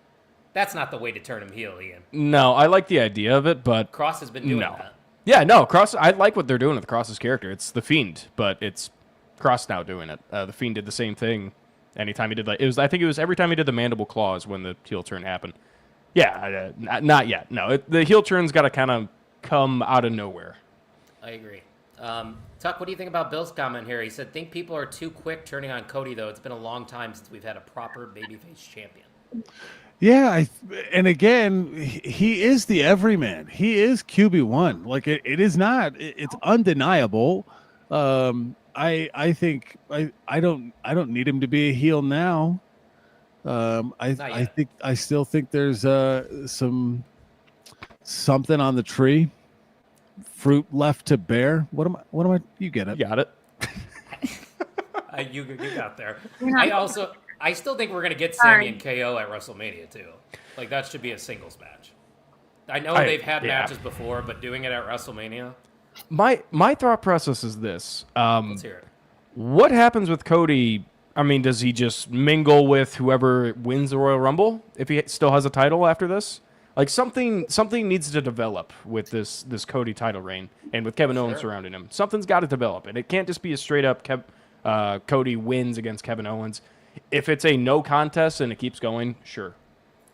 That's not the way to turn him heel, Ian. No, I like the idea of it, but Kross has been doing that. Yeah, no, Kross. I like what they're doing with Kross's character. It's the Fiend, but it's Kross now doing it. The Fiend did the same thing. Anytime he did I think it was every time he did the mandible claws when the heel turn happened. Yeah, not yet. No, the heel turn's got to kind of come out of nowhere. I agree. Tuck, what do you think about Bill's comment here? He said, think people are too quick turning on Cody, though. It's been a long time since we've had a proper babyface champion. Yeah, and again, he is the everyman. He is QB1. Like it is not. It's undeniable. I think I don't need him to be a heel now. I still think there's something on the tree, fruit left to bear. What am I? You get it? You got it. You got there. I still think we're going to get Sami and KO at WrestleMania, too. Like, that should be a singles match. I know they've had matches before, but doing it at WrestleMania? My thought process is this. Let's hear it. What happens with Cody? I mean, does he just mingle with whoever wins the Royal Rumble if he still has a title after this? Like, something needs to develop with this Cody title reign and with Kevin Owens surrounding him. Something's got to develop, and it can't just be a straight-up Cody wins against Kevin Owens. If it's a no contest and it keeps going, sure.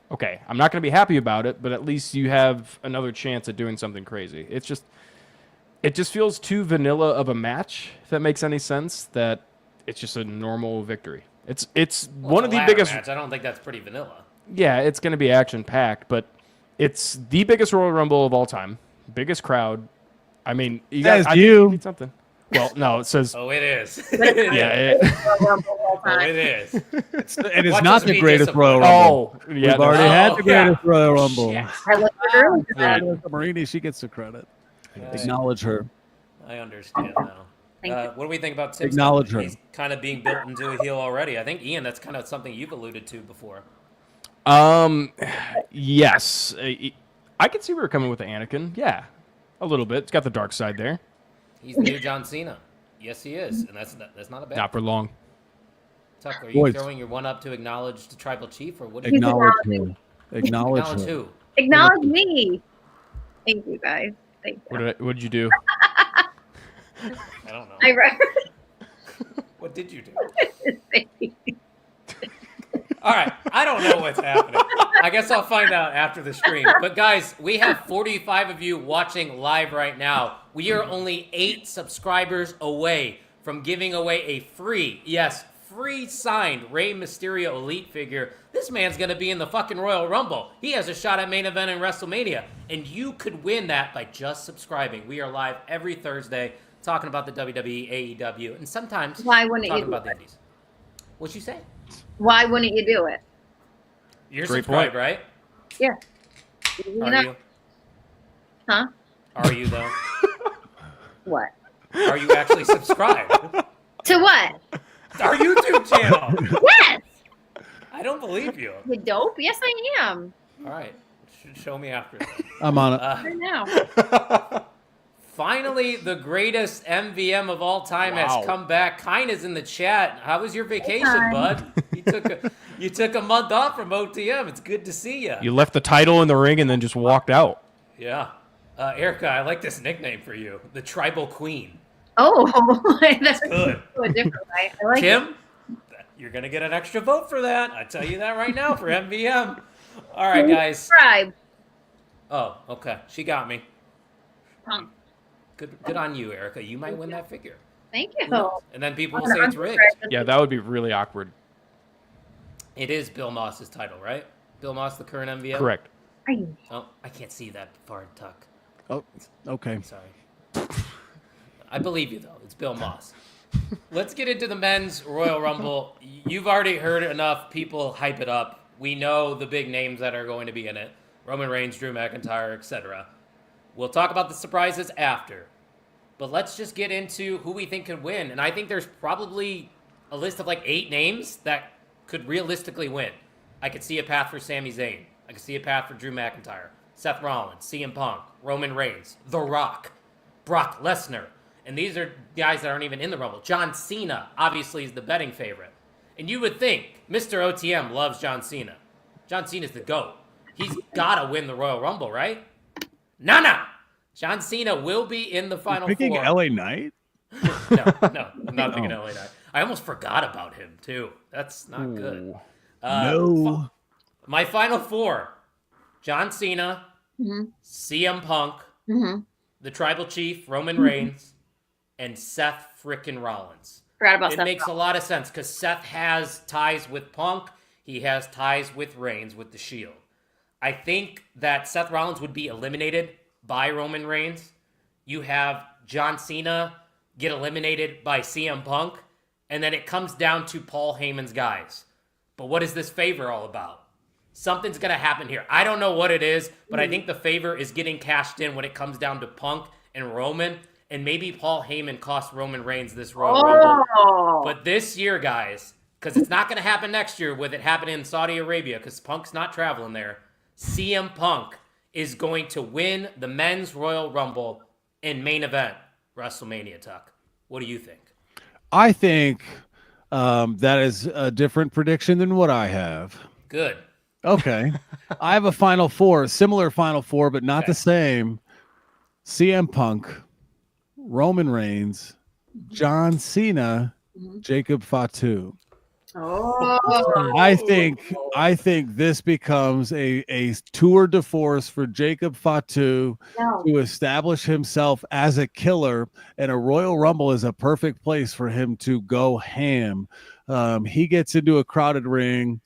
Okay, I'm not going to be happy about it, but at least you have another chance at doing something crazy. It just feels too vanilla of a match, if that makes any sense, that it's just a normal victory. It's one of the biggest match. I don't think that's pretty vanilla. Yeah, it's going to be action-packed, but it's the biggest Royal Rumble of all time, biggest crowd. I mean, you need something. Well, no, it says. Oh, it is. Yeah, it is. And it's not the greatest Royal Rumble. Oh, yeah, we've already had the greatest Royal Rumble. Yeah. I looked at her. Marini, she gets the credit. Acknowledge her. I understand now. What do we think about Tim? Acknowledge her. He's kind of being built into a heel already. I think, Ian, that's kind of something you've alluded to before. Yes. I could see where we're coming with the Anakin. Yeah, a little bit. It's got the dark side there. He's the new John Cena. Yes, he is, and that's not a bad. Not for long. Tuck, are you throwing your one up to acknowledge the tribal chief, or what? Acknowledge him. Acknowledge who? Acknowledge me. Thank you, guys. Thank you. What did you do? I don't know. I read. What did you do? All right, I don't know what's happening. I guess I'll find out after the stream. But guys, we have 45 of you watching live right now. We are only 8 subscribers away from giving away a free signed Rey Mysterio Elite figure. This man's going to be in the fucking Royal Rumble. He has a shot at main event in WrestleMania. And you could win that by just subscribing. We are live every Thursday talking about the WWE, AEW, and sometimes talking about the indies. What'd you say? Why wouldn't you do it? You're subscribed, right? Yeah. Are you? Huh? Are you, though? What? Are you actually subscribed? To what? Our YouTube channel. Yes. I don't believe you. You dope? Yes, I am. All right. Show me after that. I'm on it. Right now. Finally, the greatest MVM of all time has come back. Kina's in the chat. How was your vacation, bud? You took a month off from OTM. It's good to see you. You left the title in the ring and then just walked out. Yeah. Erica, I like this nickname for you. The Tribal Queen. Oh, that's good. A different way. I like Tim, you're going to get an extra vote for that. I tell you that right now for MVM. All right, guys. Subscribe. Oh, okay. She got me. Punk. Good on you, Erica. You might win that figure. Thank Who you. knows? And then people will say it's rigged. Yeah, that would be really awkward. It is Bill Moss's title, right? Bill Moss, the current MVM? Correct. Oh, I can't see that far, Tuck. Oh, okay. Sorry. I believe you, though. It's Bill Moss. Let's get into the men's Royal Rumble. You've already heard enough people hype it up. We know the big names that are going to be in it. Roman Reigns, Drew McIntyre, etc. We'll talk about the surprises after. But let's just get into who we think could win. And I think there's probably a list of like 8 names that could realistically win. I could see a path for Sami Zayn. I could see a path for Drew McIntyre, Seth Rollins, CM Punk, Roman Reigns, The Rock, Brock Lesnar. And these are guys that aren't even in the Rumble. John Cena, obviously, is the betting favorite. And you would think Mr. OTM loves John Cena. John Cena's the GOAT. He's got to win the Royal Rumble, right? No. John Cena will be in the Final Picking Four. LA Knight? No, I'm not picking LA Knight. I almost forgot about him, too. That's not good. No. My Final Four. John Cena, CM Punk, the Tribal Chief, Roman Reigns, and Seth frickin' Rollins. Forgot about It Seth makes a Rollins. lot of sense because Seth has ties with Punk. He has ties with Reigns with the Shield. I think that Seth Rollins would be eliminated by Roman Reigns. You have John Cena get eliminated by CM Punk. And then it comes down to Paul Heyman's guys. But what is this favor all about? Something's going to happen here. I don't know what it is, but I think the favor is getting cashed in when it comes down to Punk and Roman. And maybe Paul Heyman cost Roman Reigns this Royal Rumble. But this year, guys, because it's not going to happen next year with it happening in Saudi Arabia because Punk's not traveling there, CM Punk is going to win the men's Royal Rumble in main event WrestleMania, Tuck. What do you think? I think that is a different prediction than what I have. Good. Okay. I have a Final Four, similar Final Four, but not Okay. the same. CM Punk, Roman Reigns, John Cena, Jacob Fatu. I think this becomes a tour de force for Jacob Fatu to establish himself as a killer, and a Royal Rumble is a perfect place for him to go ham. He gets into a crowded ring,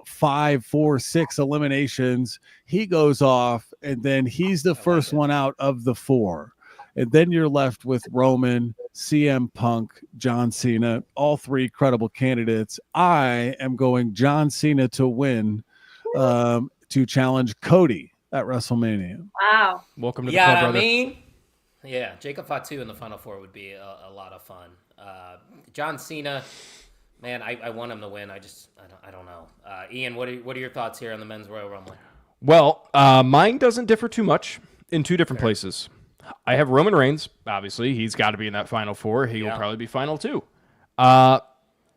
5, 4, 6 eliminations. He goes off, and then he's the first one out of the 4. And then you're left with Roman, CM Punk, John Cena, all 3 credible candidates. I am going John Cena to win, to challenge Cody at WrestleMania. Wow. Welcome to the club, brother. Yeah, Jacob Fatu in the Final Four would be a lot of fun. John Cena, man, I want him to win. I don't know. Ian, what are your thoughts here on the men's Royal Rumble? Well, mine doesn't differ too much in 2 different places. I have Roman Reigns. Obviously, he's got to be in that Final Four. He will probably be Final 2. I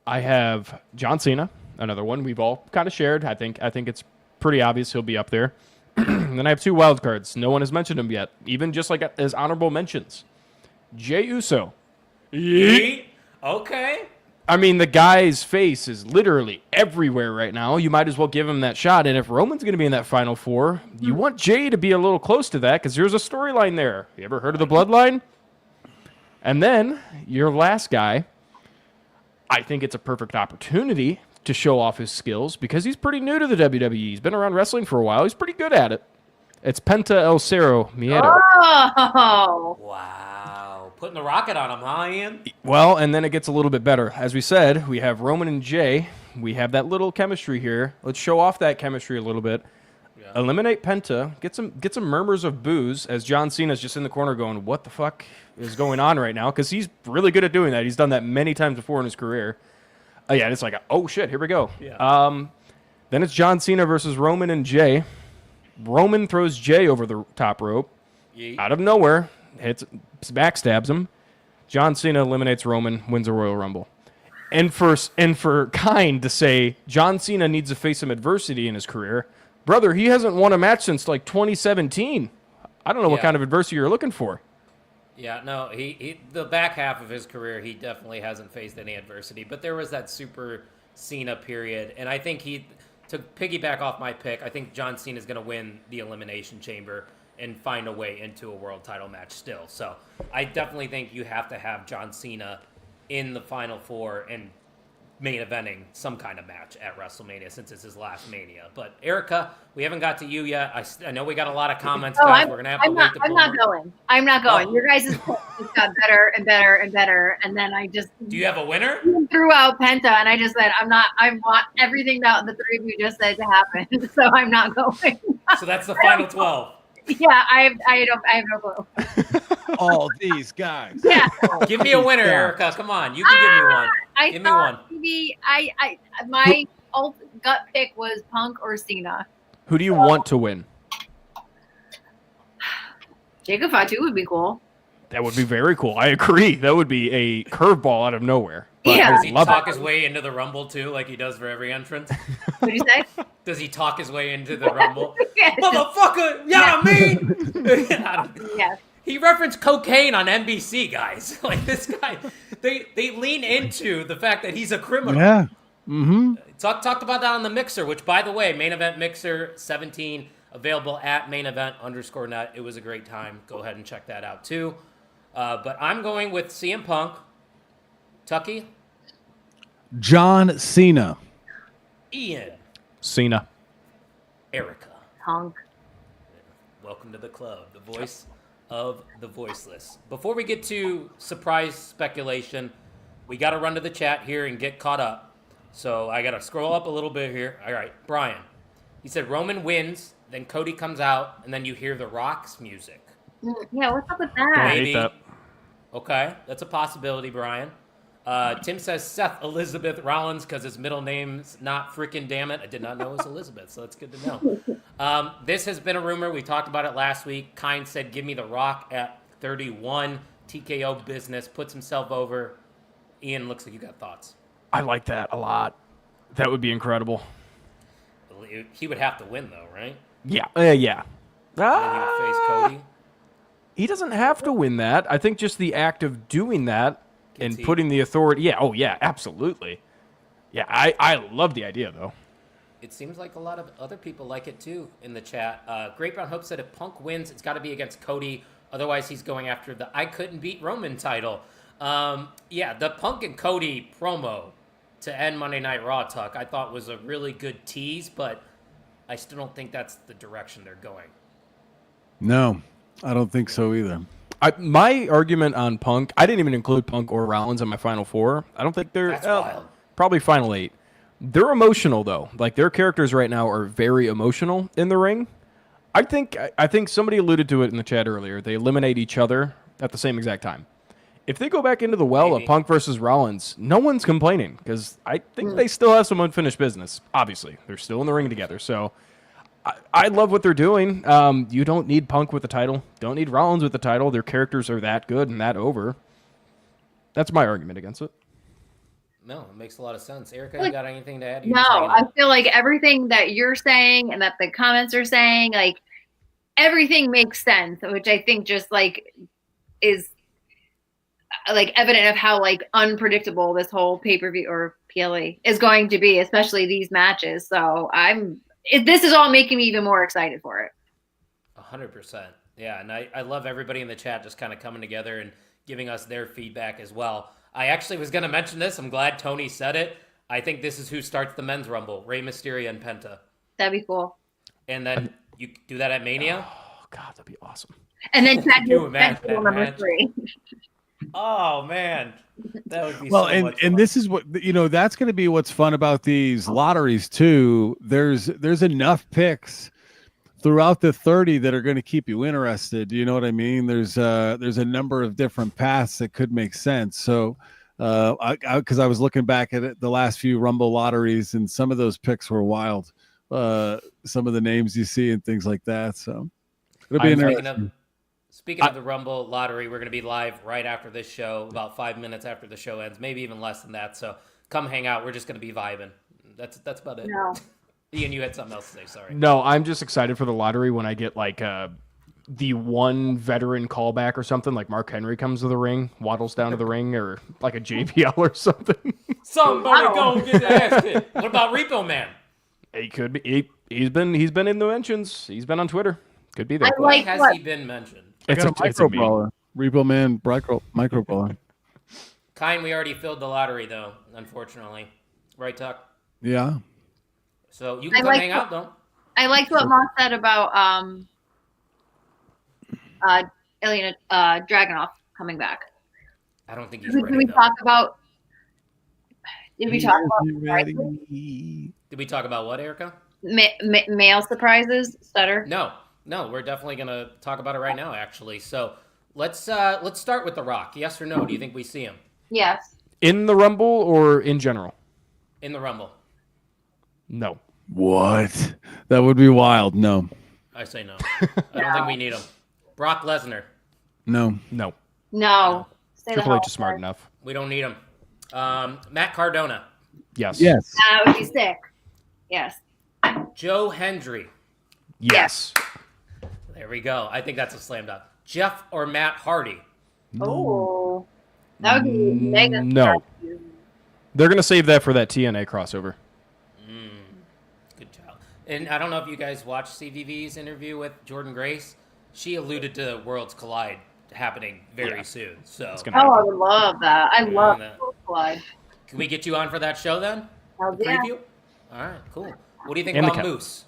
have John Cena, another one we've all kind of shared. I think it's pretty obvious he'll be up there. Then I have 2 wild cards. No one has mentioned him yet, even just like as honorable mentions. Jey Uso. Okay. I mean, the guy's face is literally everywhere right now. You might as well give him that shot. And if Roman's going to be in that Final Four, you want Jey to be a little close to that because there's a storyline there. You ever heard of the Bloodline? And then your last guy, I think it's a perfect opportunity to show off his skills because he's pretty new to the WWE. He's been around wrestling for a while. He's pretty good at it. It's Penta El Cerro Miedo. Oh. Wow. Putting the rocket on him, huh, Ian? Well, and then it gets a little bit better. As we said, we have Roman and Jey. We have that little chemistry here. Let's show off that chemistry a little bit. Yeah. Eliminate Penta. Get some murmurs of boos as John Cena's just in the corner going, what the fuck is going on right now? Because he's really good at doing that. He's done that many times before in his career. Yeah, and it's like, oh, shit, here we go. Yeah. Then it's John Cena versus Roman and Jey. Roman throws Jey over the top rope. Yeet. Out of nowhere, backstabs him. John Cena eliminates Roman, wins a Royal Rumble. And for kind to say John Cena needs to face some adversity in his career, brother, he hasn't won a match since like 2017. I don't know what kind of adversity you're looking for. Yeah, no, he the back half of his career, he definitely hasn't faced any adversity. But there was that Super Cena period, and I think to piggyback off my pick, I think John Cena is going to win the Elimination Chamber. and find a way into a world title match still. So I definitely think you have to have John Cena in the Final Four and main eventing some kind of match at WrestleMania since it's his last Mania. But Erica, we haven't got to you yet. I know we got a lot of comments, guys. We're gonna have to wait. I'm not going. I'm not going. Oh. Your guys' just got better and better and better, and then I just Do you have a winner? threw out Penta, and I just said I'm not. I want everything that the three of you just said to happen, so I'm not going. So that's the final 12. Yeah, I have no clue. All these guys. Yeah. Give me a winner, Erica. Come on, you can give me one. I Give me one. thought maybe my gut pick was Punk or Cena. Who do you want to win? Jacob Fatu would be cool. That would be very cool. I agree. That would be a curveball out of nowhere. But Yeah. I Does would he love talk it. his way into the Rumble too, like he does for every entrance? What did you say? Does he talk his way into the Rumble? Yes. Motherfucker! Yeah, I mean, Yes. he referenced cocaine on NBC, guys. Like this guy, they lean into the fact that he's a criminal. Yeah. Mm-hmm. Talked about that on the Mixer, which, by the way, Main Event Mixer 17 available at main event _net. It was a great time. Go ahead and check that out too. But I'm going with CM Punk. Tucky, John Cena. Ian, Cena. Erica. Punk. Welcome to the club, the voice of the voiceless. Before we get to surprise speculation, we got to run to the chat here and get caught up. So I got to scroll up a little bit here. All right, Brian. He said Roman wins, then Cody comes out, and then you hear the Rock's music. Yeah, what's up with I that? Maybe. hate that. Okay, that's a possibility, Brian. Tim says Seth Elizabeth Rollins because his middle name's not freaking damn it. I did not know it was Elizabeth, so that's good to know. This has been a rumor. We talked about it last week. Kind said, give me The Rock at 31. TKO business, puts himself over. Ian, looks like you got thoughts. I like that a lot. That would be incredible. He would have to win, though, right? Yeah. Yeah. And then he would face Cody. He doesn't have to win that. I think just the act of doing that Gets and heat. putting the authority. Yeah. Oh, yeah. Absolutely. Yeah. I love the idea, though. It seems like a lot of other people like it, too, in the chat. Great Brown Hope said if Punk wins, it's got to be against Cody. Otherwise, he's going after the I Couldn't Beat Roman title. Yeah, the Punk and Cody promo to end Monday Night Raw talk I thought was a really good tease, but I still don't think that's the direction they're going. No, I don't think so either. My argument on Punk, I didn't even include Punk or Rollins in my Final Four. I don't think they're That's wild. probably Final 8. They're emotional though. Like their characters right now are very emotional in the ring. I think somebody alluded to it in the chat earlier. They eliminate each other at the same exact time. If they go back into the well Maybe. of Punk versus Rollins, no one's complaining because I think they still have some unfinished business. Obviously, they're still in the ring together. So I love what they're doing. You don't need Punk with the title. Don't need Rollins with the title. Their characters are that good and that over. That's my argument against it. No, it makes a lot of sense. Erica, you got anything to add? You're No, just hanging I out. feel like everything that you're saying and that the comments are saying, like everything makes sense, which I think just like is like evident of how like unpredictable this whole pay-per-view or PLE is going to be, especially these matches. So this is all making me even more excited for it. 100%. Yeah, and I love everybody in the chat just kind of coming together and giving us their feedback as well. I actually was going to mention this. I'm glad Tony said it. I think this is who starts the men's rumble, Rey Mysterio and Penta. That'd be cool. And then you do that at Mania? Oh God, that'd be awesome. And then Can you imagine that number match? 3. Oh, man. That would be Well, so much fun. and this is what that's going to be what's fun about these lotteries too. There's enough picks throughout the 30 that are going to keep you interested. You know what I mean? There's a number of different paths that could make sense. So because I was looking back at it, the last few Rumble lotteries, and some of those picks were wild. Some of the names you see and things like that. So it'll be interesting. Speaking of the Rumble lottery, we're going to be live right after this show, about 5 minutes after the show ends, maybe even less than that. So come hang out. We're just going to be vibing. That's about it. No. Ian, you had something else to say. Sorry. No, I'm just excited for the lottery when I get like the one veteran callback or something, like Mark Henry comes to the ring, waddles down to the ring, or like a JBL or something. Somebody go get the ass kicked. What about Repo Man? He could be. He's been in the mentions. He's been on Twitter. Could be there. I Why like has what? he been mentioned? I It's got a it's a micro meme. brawler. Repo Man micro brawler. Kind, we already filled the lottery though, unfortunately. Right, Tuck? Yeah. So you can I come like hang out though. I liked what Moss said about Ilya Dragunov coming back. I don't think he's Did ready we though. talk about? Did we talk about Did we talk about what, Erica? male surprises? Stutter. No, we're definitely gonna talk about it right now, actually. So let's start with The Rock. Yes or no? Do you think we see him Yes. In the Rumble or in general? in the Rumble? No. What? That would be wild. No. I say no. I don't think we need him. Brock Lesnar. No. No. No. Stay the Triple hell H is smart away. enough. We don't need him. Matt Cardona. Yes. Yes. That would be sick. Yes. Joe Hendry. Yes. There we go. I think that's a slam dunk. Jeff or Matt Hardy. Oh. That would be mega. No. They're going to save that for that TNA crossover. Good job. And I don't know if you guys watched CVV's interview with Jordan Grace. She alluded to Worlds Collide happening very soon. So It's gonna Oh, I happen. would love that. I love that. Slide. can we get you on for that show then? Hell The yeah. preview? All right, cool. What do you think And the about cap. Moose?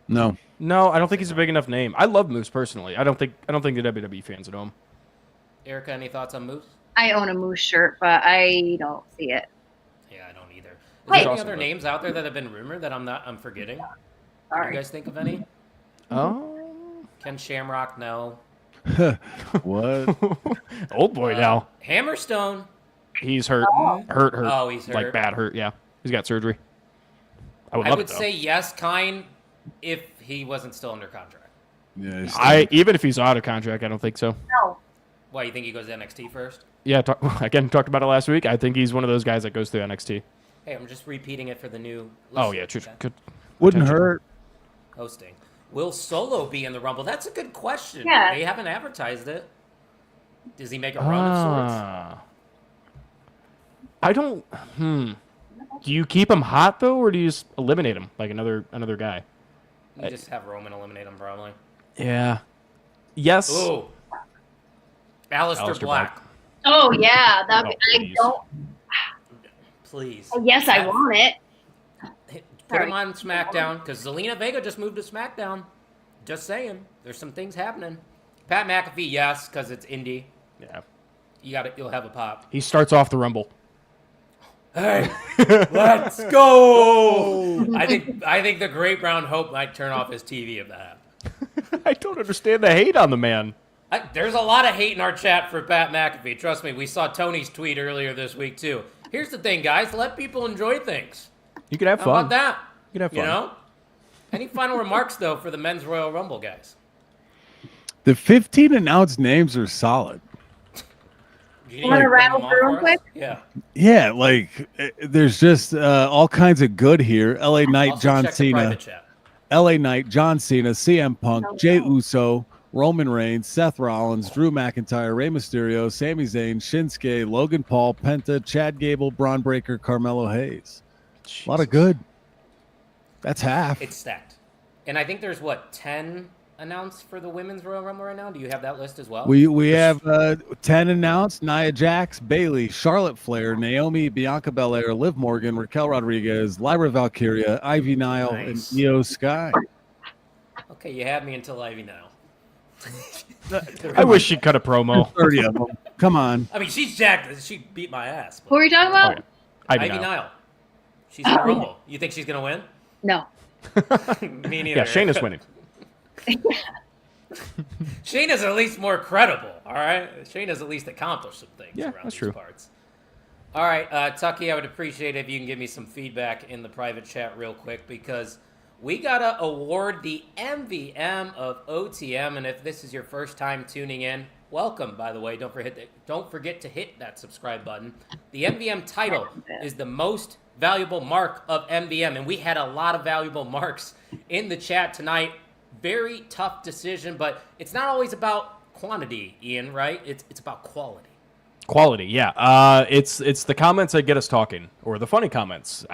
No. No, I don't think he's a big enough name. I love Moose personally. I don't think the WWE fans would know him. Erica, any thoughts on Moose? I own a Moose shirt, but I don't see it. Yeah, I don't either. Is Wait. there any Awesome, other but- names out there that have been rumored that I'm forgetting? Do you Sorry. guys think of any? Oh. Ken Shamrock, no. What? Old boy now. Hammerstone. He's hurt. Hurt. Oh, he's hurt. Like bad hurt, yeah. He's got surgery. I would I love would it, though. say yes, Kine, if he wasn't still under contract. Yeah. Even if he's out of contract, I don't think so. No. Why, you think he goes to NXT first? Yeah, talked about it last week. I think he's one of those guys that goes through NXT. Hey, I'm just repeating it for the new Oh, listeners, yeah, true. okay? Good. Wouldn't potential. hurt. Hosting. Will Solo be in the Rumble? That's a good question. Yeah. They haven't advertised it. Does he make a run of sorts? I don't. Do you keep him hot though, or do you just eliminate him like another guy? You just have Roman eliminate him, probably. Yeah. Yes. Ooh. Aleister Aleister Black. Black. Oh yeah, that. Oh, I please. don't. Please. Yes, I want it. Put him Sorry. on SmackDown, because Zelina Vega just moved to SmackDown. Just saying. There's some things happening. Pat McAfee, yes, because it's Indy. Yeah. You'll have a pop. He starts off the Rumble. Hey, let's go! I think the Great Brown Hope might turn off his TV if that happens. I don't understand the hate on the man. There's a lot of hate in our chat for Pat McAfee. Trust me, we saw Tony's tweet earlier this week too. Here's the thing, guys: let people enjoy things. You could have How fun. about that? You could have fun. You know. Any final remarks though for the Men's Royal Rumble guys? The 15 announced names are solid. Do You wanna name rattle them all through for them us? quick? Yeah. Yeah, like there's just all kinds of good here. LA Knight, Also John check the Cena. private chat. LA Knight, John Cena, CM Punk, Oh, Jey no. Uso, Roman Reigns, Seth Rollins, Drew McIntyre, Rey Mysterio, Sami Zayn, Shinsuke, Logan Paul, Penta, Chad Gable, Braun Breaker, Carmelo Hayes. A lot of good. That's half. It's stacked. And I think there's 10 announced for the Women's Royal Rumble right now. Do you have that list as well? We have 10 announced: Nia Jax, Bayley, Charlotte Flair, Naomi, Bianca Belair, Liv Morgan, Raquel Rodriguez, Lyra Valkyria, Ivy Nile, Nice. and Io Sky. Okay, you had me until Ivy now. I wish she'd cut a promo. 30 of them. Come on. I mean, she's jacked. She beat my ass. Who are you talking Oh, about? yeah. Ivy Ivy Nile. Nile. She's in the Rumble. You think she's going to win? No. Me neither. Yeah, Shayna's winning. Shayna's at least more credible, all right? Shayna's at least accomplished some things Yeah, around that's these true. parts. All right, Tucky, I would appreciate if you can give me some feedback in the private chat real quick, because we got to award the MVM of OTM, and if this is your first time tuning in, welcome, by the way. Don't forget to hit that subscribe button. The MVM title is the most valuable mark of MVM, and we had a lot of valuable marks in the chat tonight. Very tough decision, but it's not always about quantity, Ian, right? It's about quality. Quality, yeah. It's the comments that get us talking, or the funny comments.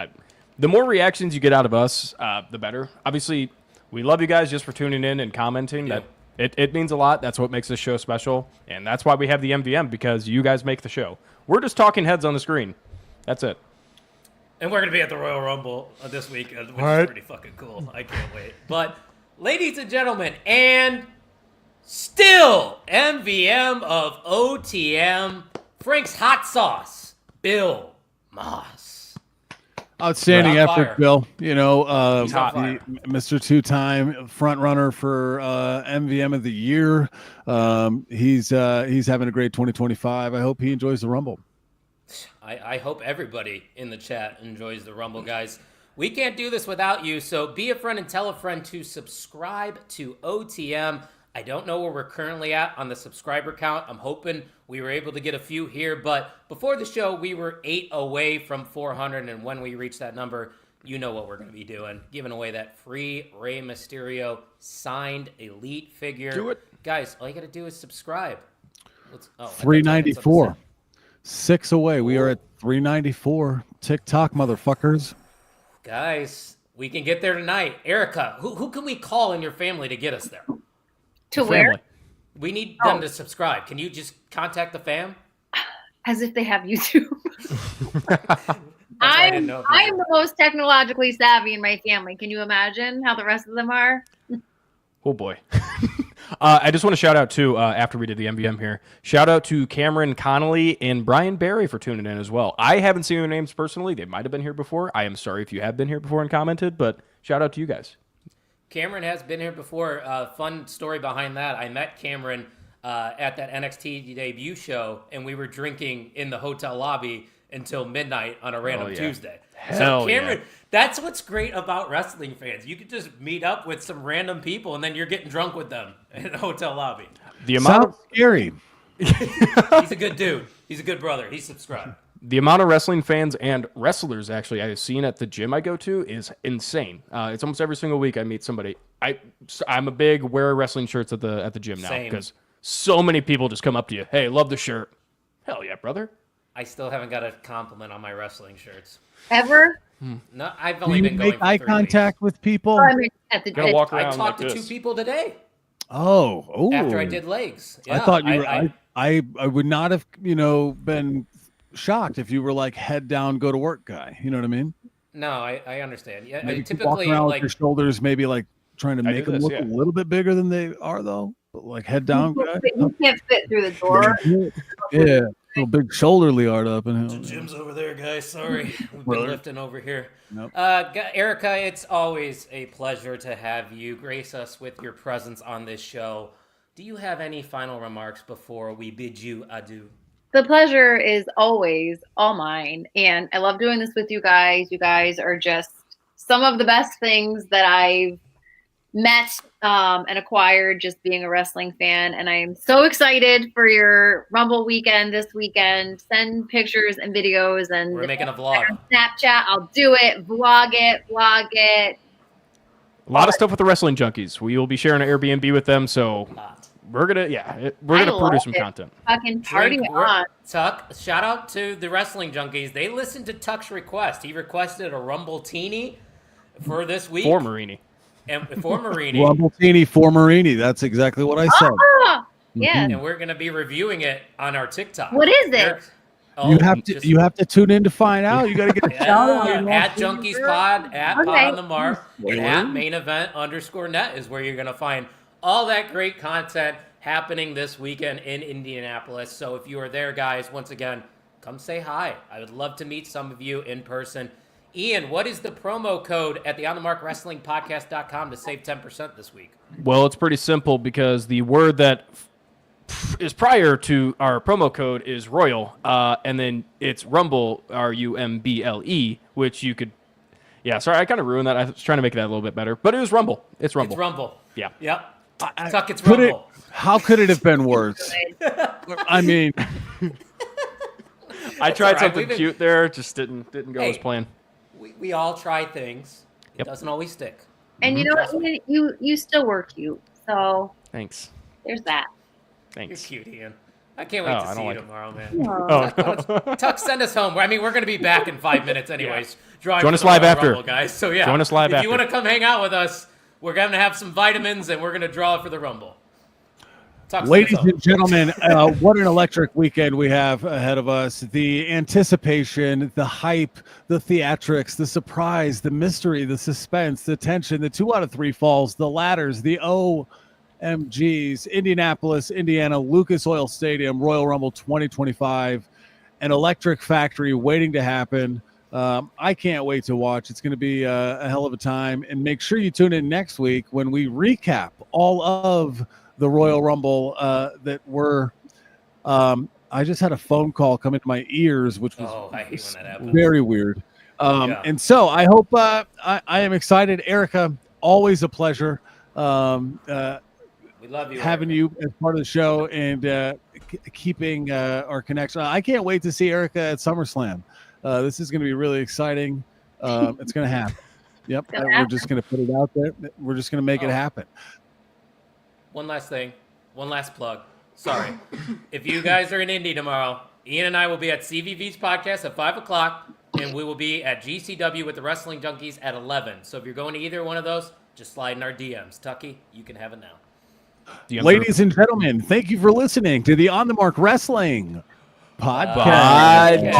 The more reactions you get out of us, the better. Obviously, We love you guys just for tuning in and commenting. Yeah. It means a lot. That's what makes this show special. And that's why we have the MVM, because you guys make the show. We're just talking heads on the screen. That's it. And we're going to be at the Royal Rumble this week, which What? is pretty fucking cool. I can't wait. But, ladies and gentlemen, and still MVM of OTM, Frank's Hot Sauce, Bill Moss. Outstanding He's on effort, fire. Bill. He's on fire. Mr. Two-time front runner for MVM of the year. He's having a great 2025. I hope he enjoys the Rumble. I hope everybody in the chat enjoys the Rumble, guys. We can't do this without you, so be a friend and tell a friend to subscribe to OTM. I don't know where we're currently at on the subscriber count. I'm hoping we were able to get a few here, but before the show, we were 8 away from 400, and when we reach that number, you know what we're going to be doing. Giving away that free Rey Mysterio signed elite figure. Do it. Guys, all you got to do is subscribe. I thought you had something to 394. say. 6 away. We are at 394. TikTok, motherfuckers. Guys, we can get there tonight. Erica, who can we call in your family to get us there? To where? Family. We need them to subscribe. Can you just contact the fam? As if they have YouTube. why I didn't know if you I'm did. the most technologically savvy in my family. Can you imagine how the rest of them are? Oh, boy. I just want to shout out, too, after we did the MVM here, shout out to Cameron Connolly and Brian Barry for tuning in as well. I haven't seen their names personally. They might have been here before. I am sorry if you have been here before and commented, but shout out to you guys. Cameron has been here before. Fun story behind that. I met Cameron at that NXT debut show, and we were drinking in the hotel lobby until midnight on a random yeah. Tuesday. Hell so Cameron, yeah. That's what's great about wrestling fans. You could just meet up with some random people, and then you're getting drunk with them in a hotel lobby. The amount Sounds scary. He's a good dude. He's a good brother. He's subscribed. The amount of wrestling fans and wrestlers actually I've seen at the gym I go to is insane. It's almost every single week I meet somebody. I'm a big wear wrestling shirts at the gym now Same. because so many people just come up to you. Hey, love the shirt. Hell yeah, brother. I still haven't got a compliment on my wrestling shirts. Ever? No, I've Do only you been going make for eye 3 contact with people? Oh, I mean, at the Gotta walk weeks. I around like talked to this. 2 people today Oh. after I did legs. Yeah, I thought you were. I would not have, been shocked if you were like head down, go to work guy. You know what I mean? No, I understand. Yeah, Maybe I keep typically walking around with like your shoulders, maybe like trying to I make do them this, look yeah. a little bit bigger than they are, though. But like head down guy. You can't fit through the door. Yeah, little big shoulderly art up in here. Jim's over there, guys. Sorry, we've been Brother. lifting over here. Nope. Erica, it's always a pleasure to have you grace us with your presence on this show. Do you have any final remarks before we bid you adieu? The pleasure is always all mine. And I love doing this with you guys. You guys are just some of the best things that I've met and acquired just being a wrestling fan. And I am so excited for your Rumble weekend this weekend. Send pictures and videos. And We're making a vlog. Snapchat. I'll do it. Vlog it. A lot of stuff with the wrestling junkies. We will be sharing an Airbnb with them, so we're gonna produce some content. Fucking party Drink- on. Tuck, shout out to the wrestling junkies. They listened to Tuck's request. He requested a Rumble Teeny for this week. For Marini. And for Marini. Rumbletini for Marini. That's exactly what I said. Ah, yeah. And we're going to be reviewing it on our TikTok. What is it? Eric- Oh, You have to tune in to find out. You got to get a shout out. at Junkies Pod, at Pod Okay. on the Mark, and at Main Event _net is where you're going to find all that great content happening this weekend in Indianapolis. So if you are there, guys, once again, come say hi. I would love to meet some of you in person. Ian, what is the promo code at the OnTheMarkWrestlingPodcast.com to save 10% this week? Well, it's pretty simple because the word that is prior to our promo code is Royal, and then it's Rumble, RUMBLE, which you could... Yeah, sorry, I kind of ruined that. I was trying to make that a little bit better, but it was Rumble. It's Rumble. It's Rumble. Yeah. Yep. Tuck, it's Could it- Rumble. How could it have been worse? I mean, I tried all right. something We've been- cute there, just didn't go as Hey. planned. We all try things. It Yep. doesn't always stick. And you know what? You still were cute. So Thanks. there's that. You're Thanks. cute, Ian. I can't wait Oh, to I see don't you like it. tomorrow, man. Oh, no. Tuck, send us home. I mean, we're going to be back in 5 minutes anyways. Drive Join to us the live Royal after. Rumble, guys. So, yeah. Join us live if after. you want to come hang out with us, We're going to have some vitamins, and we're going to draw for the Rumble. Ladies and gentlemen, what an electric weekend we have ahead of us. The anticipation, the hype, the theatrics, the surprise, the mystery, the suspense, the tension, the 2 out of 3 falls, the ladders, the OMGs, Indianapolis, Indiana, Lucas Oil Stadium, Royal Rumble 2025, an electric factory waiting to happen. I can't wait to watch. It's going to be a hell of a time. And make sure you tune in next week when we recap all of the Royal Rumble that were I just had a phone call come into my ears, which was I hate when that happens. very weird. And so I hope I am excited. Erica, always a pleasure We love you, having Erica. you as part of the show and keeping our connection. I can't wait to see Erica at SummerSlam. This is going to be really exciting. It's going to happen. Yep. We're just going to put it out there. We're just going to make it happen. One last thing. One last plug. Sorry. If you guys are in Indy tomorrow, Ian and I will be at CVV's podcast at 5 o'clock, and we will be at GCW with the Wrestling Junkies at 11. So if you're going to either one of those, just slide in our DMs. Tucky, you can have it now. Ladies and gentlemen, thank you for listening to the On the Mark Wrestling podcast.